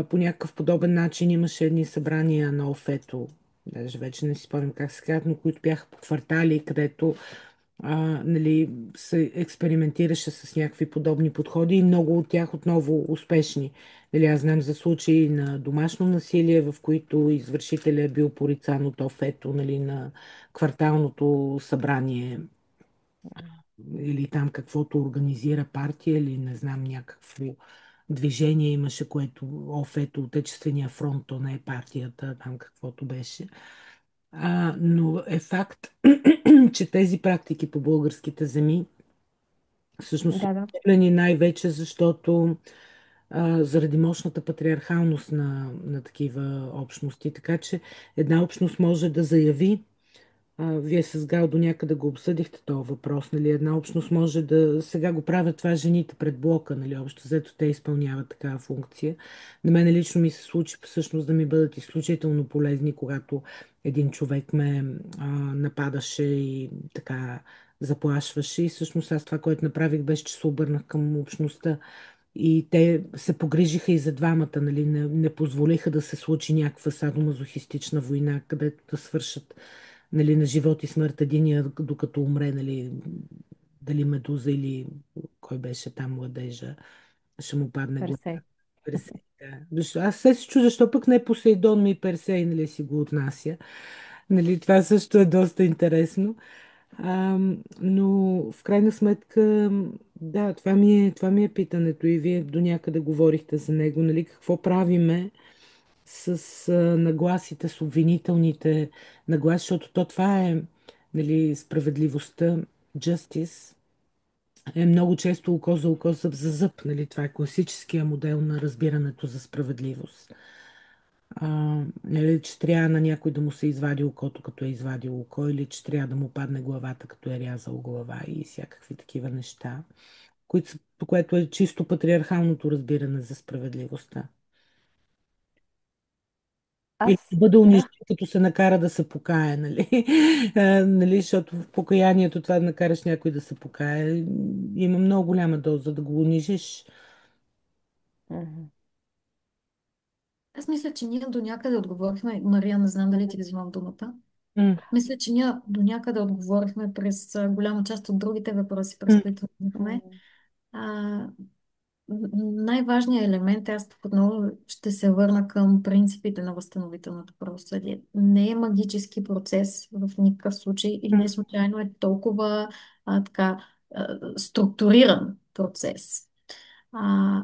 По някакъв подобен начин имаше едни събрания на Офето, даже вече не си спомням как се казват, но които бяха по квартали, където нали, се експериментираше с някакви подобни подходи и много от тях отново успешни. Нали, аз знам за случаи на домашно насилие, в които извършителя е бил порицан от ОФ-ето, нали, на кварталното събрание или там каквото организира партия или не знам някакво движение имаше, което ОФ-ето, Отечествения фронт, то не е партията, там каквото беше. Но е факт, че тези практики по българските земи всъщност са Да, да. отхвърлени най-вече, защото заради мощната патриархалност на такива общности. Така че една общност може да заяви, вие с Гал до някъде го обсъдихте този въпрос, нали? Една общност може да, сега го правят това жените пред блока, нали? Общо взето те изпълняват такава функция. На мен лично ми се случи всъщност да ми бъдат изключително полезни, когато един човек ме нападаше и така заплашваше. И всъщност аз това, което направих, беше, че се обърнах към общността. И те се погрижиха и за двамата, нали? Не позволиха да се случи някаква садомазохистична война, където да свършат, нали, на живот и смърт единия, докато умре, нали, дали Медуза или кой беше там младежа, ще му падне глава. Персей. Персей, да. Аз се чудя, защо пък не Посейдон ми Персей, нали, си го отнася. Нали, това също е доста интересно. А, но в крайна сметка, да, това ми е питането и вие до някъде говорихте за него, нали, какво правиме с нагласите, с обвинителните нагласи, защото това е, нали, справедливостта, justice, е много често око за око, зъб за зъб, нали, това е класическия модел на разбирането за справедливост. Нали, че трябва на някой да му се извади окото, като е извадил око, или че трябва да му падне главата, като е рязал глава и всякакви такива неща, което е чисто патриархалното разбиране за справедливостта. Или да Аз, бъде унижен, да. като се накара да се покае, нали? Нали? Защото в покаянието това да накараш някой да се покае, има много голяма доза да го унижиш. Мгм. Аз мисля, че ние до някъде отговорихме. Мария, не знам дали ти взимам думата. М, Мисля, че ние до някъде отговорихме през голяма част от другите въпроси, през м, които имахме. М. А, Най-важният елемент, аз тук отново ще се върна към принципите на възстановителното правосъдие. Не е магически процес в никакъв случай и м, не случайно е толкова структуриран процес. А,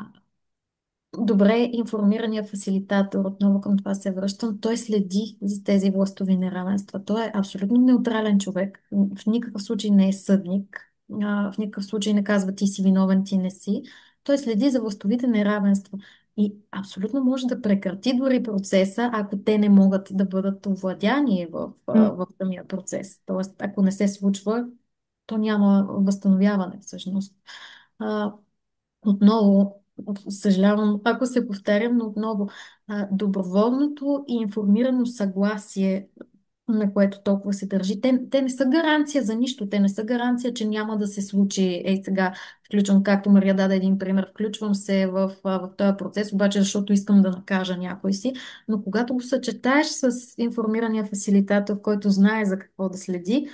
Добре информирания фасилитатор, отново към това се връщам, той следи за тези властови неравенства. Той е абсолютно неутрален човек, в никакъв случай не е съдник, в никакъв случай не казва ти си виновен, ти не си. Той следи за властовите неравенства и абсолютно може да прекрати дори процеса, ако те не могат да бъдат овладяни м, в самия процес. Тоест, ако не се случва, то няма възстановяване всъщност. Отново, съжалявам, ако се повтарям, но отново, доброволното и информирано съгласие, на което толкова се държи, те не са гаранция за нищо, те не са гаранция, че няма да се случи. Ей сега, включвам, както Мария даде един пример, включвам се в този процес, обаче защото искам да накажа някой си, но когато го съчетаеш с информирания фасилитатор, който знае за какво да следи,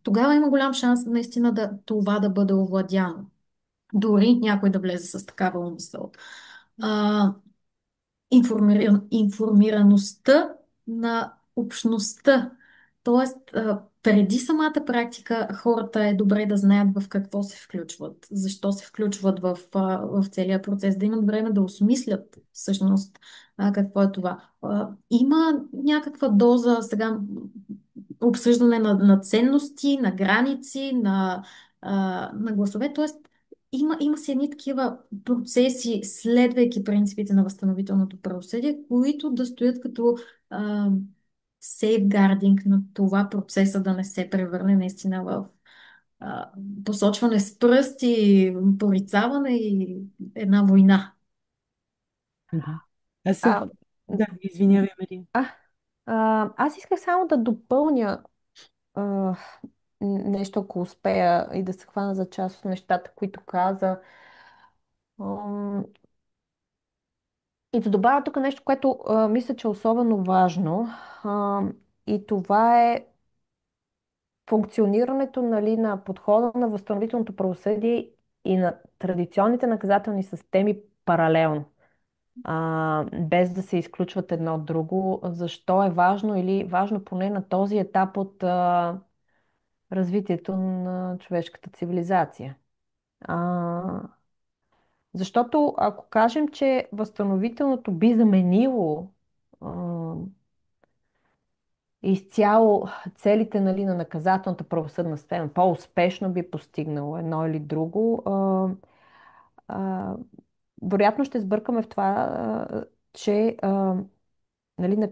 тогава има голям шанс наистина това да бъде овладяно. Дори някой да влезе с такава умисъл. А, Информираността на общността. Тоест, преди самата практика хората е добре да знаят в какво се включват, защо се включват в целия процес, да имат време да осмислят всъщност какво е това. Има някаква доза сега обсъждане на ценности, на граници, на гласове, т.е. Има си едни такива процеси, следвайки принципите на възстановителното правосъдие, които да стоят като а, сейфгардинг на това процеса да не се превърне наистина в а, посочване с пръсти, порицаване и една война. мгм. Аз съм... А, Да, извинявай, Мария. а, аз исках само да допълня а, нещо, ако успея и да се хвана за част от нещата, които каза. Ам, И да добавя тук нещо, което мисля, че е особено важно. А, и това е функционирането, нали, на подхода на възстановителното правосъдие и на традиционните наказателни системи паралелно, без да се изключват едно от друго. Защо е важно или важно поне на този етап от развитието на човешката цивилизация? А, Защото ако кажем, че възстановителното би заменило а, изцяло целите, нали, на наказателната правосъдна система, по-успешно би постигнало едно или друго, а, вероятно ще сбъркаме в това, че нали,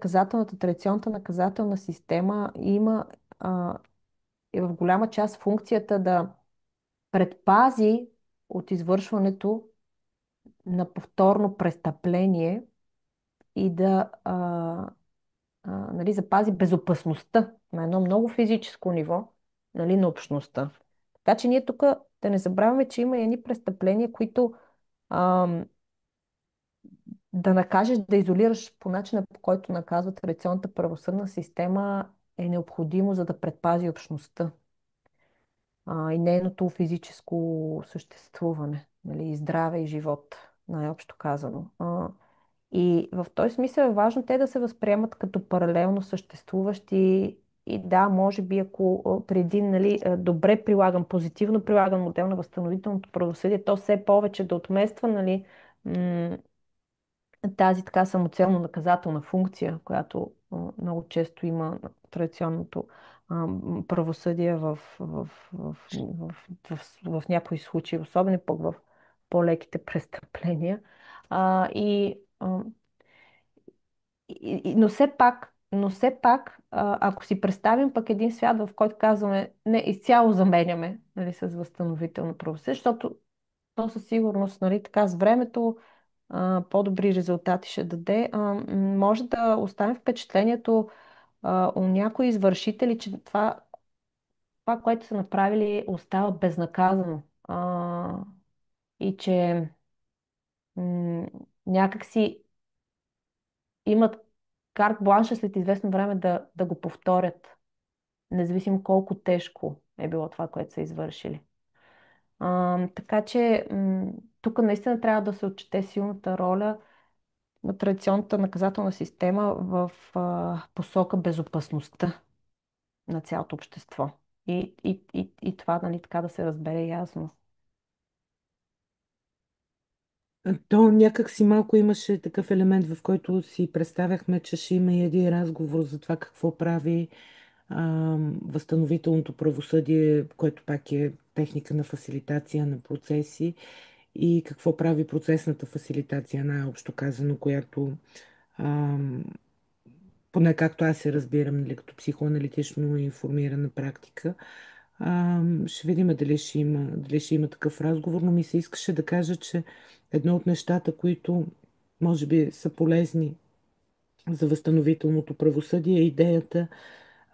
традиционната наказателна система има е в голяма част функцията да предпази от извършването на повторно престъпление и да нали, запази безопасността на едно много физическо ниво, нали, на общността. Така че ние тук да не забравяме, че има едни престъпления, които ам, да накажеш, да изолираш по начина, по който наказва традиционната правосъдна система, е необходимо, за да предпази общността и нейното физическо съществуване, нали, и здраве и живот, най-общо казано. И в този смисъл е важно те да се възприемат като паралелно съществуващи и да, може би ако при един, нали, добре прилаган, позитивно прилаган модел на възстановителното правосъдие, то все повече да отмества, нали, тази така самоцелно наказателна функция, която много често има традиционното правосъдие в някои случаи, особено пък в по-леките престъпления. А, и, а, но все пак, ако си представим пък един свят, в който казваме, не, изцяло заменяме, нали, с възстановително правосъдие, защото то със сигурност, нали, така с времето по-добри резултати ще даде, може да оставим впечатлението у някои извършители, че това, което са направили, остава безнаказано. И че м- някакси имат карт бланша след известно време да го повторят, независимо колко тежко е било това, което са извършили. Така че тук наистина трябва да се отчете силната роля на традиционната наказателна система в посока безопасността на цялото общество. И това, нали, така да се разбере ясно. То някак си малко имаше такъв елемент, в който си представяхме, че ще има и един разговор за това какво прави възстановителното правосъдие, което пак е техника на фасилитация на процеси, и какво прави процесната фасилитация, най-общо казано, която ам, поне както аз се разбирам, нали, като психоаналитично информирана практика. Ще видим дали ще има такъв разговор, но ми се искаше да кажа, че едно от нещата, които може би са полезни за възстановителното правосъдие, е идеята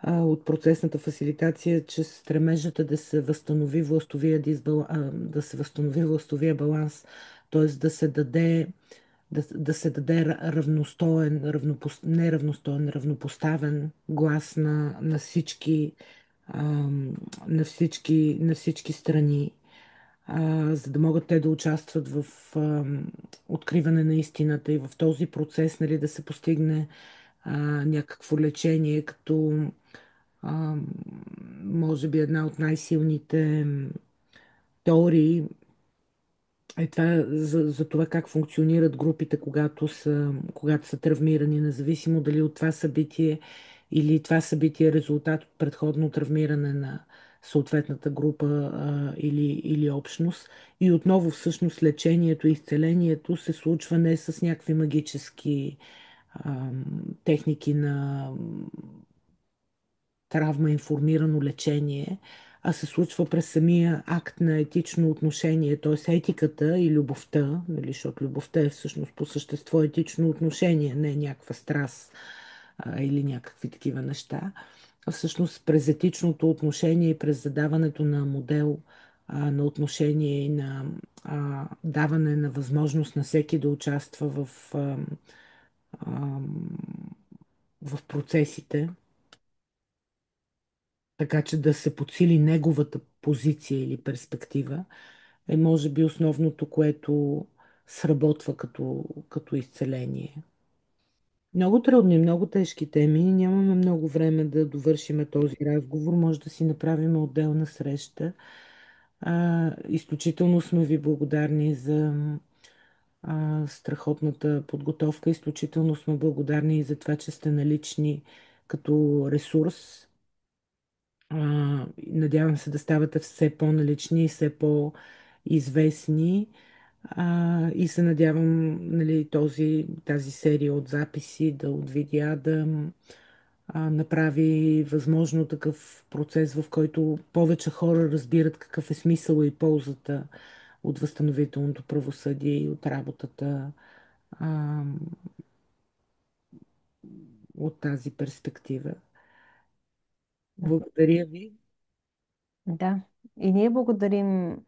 от процесната фасилитация, че стремежата да се възстанови властовия баланс, т.е. да се даде равностоен, не равностоен, равнопоставен глас на всички страни, за да могат те да участват в откриване на истината и в този процес, нали, да се постигне някакво лечение, като а, може би една от най-силните теории е това за това как функционират групите, когато са травмирани, независимо дали от това събитие или това събитие е резултат от предходно травмиране на съответната група или общност. И отново всъщност лечението и изцелението се случва не с някакви магически техники на травма-информирано лечение, а се случва през самия акт на етично отношение, т.е. етиката и любовта, нали, защото любовта е всъщност по същество етично отношение, не е някаква страст или някакви такива неща. А всъщност през етичното отношение и през задаването на модел на отношение и на даване на възможност на всеки да участва а, в процесите, така че да се подсили неговата позиция или перспектива, е може би основното, което сработва като изцеление. Много трудни, много тежки теми. Нямаме много време да довършим този разговор. Може да си направим отделна среща. Изключително сме ви благодарни за страхотната подготовка. Изключително сме благодарни и за това, че сте налични като ресурс. Надявам се да ставате все по-налични и все по-известни. И се надявам, нали, тази серия от записи, от видеа да направи възможно такъв процес, в който повече хора разбират какъв е смисъл и ползата от възстановителното правосъдие и от работата а, от тази перспектива. Благодаря ви. Да, и ние благодарим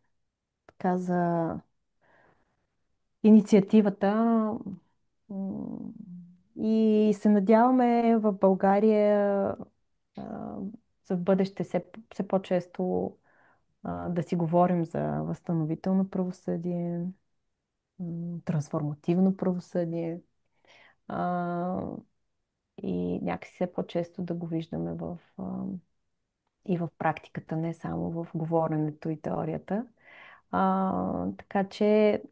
така за инициативата м, и се надяваме в България а, за в бъдеще все по-често да си говорим за възстановително правосъдие, трансформативно правосъдие а, и някакси все по-често да го виждаме и в практиката, не само в говоренето и теорията. Така че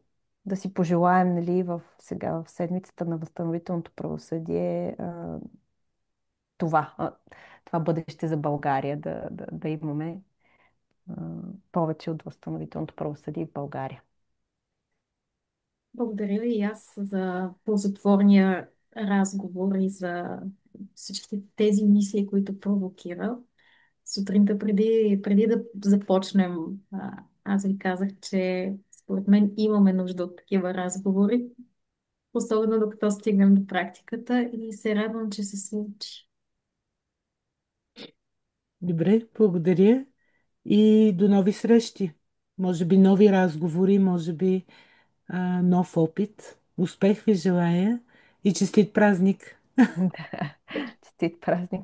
да си пожелаем, нали, сега в седмицата на възстановителното правосъдие това, това бъдеще за България, да имаме а, повече от възстановителното правосъдие в България. Благодаря ви и аз за ползотворния разговор и за всички тези мисли, които провокира. Сутринта преди да започнем, аз ви казах, че според мен имаме нужда от такива разговори, особено докато стигнем до практиката и се радвам, че се случи. Добре, благодаря и до нови срещи. Може би нови разговори, може би нов опит. Успех ви желая и честит празник! Честит празник!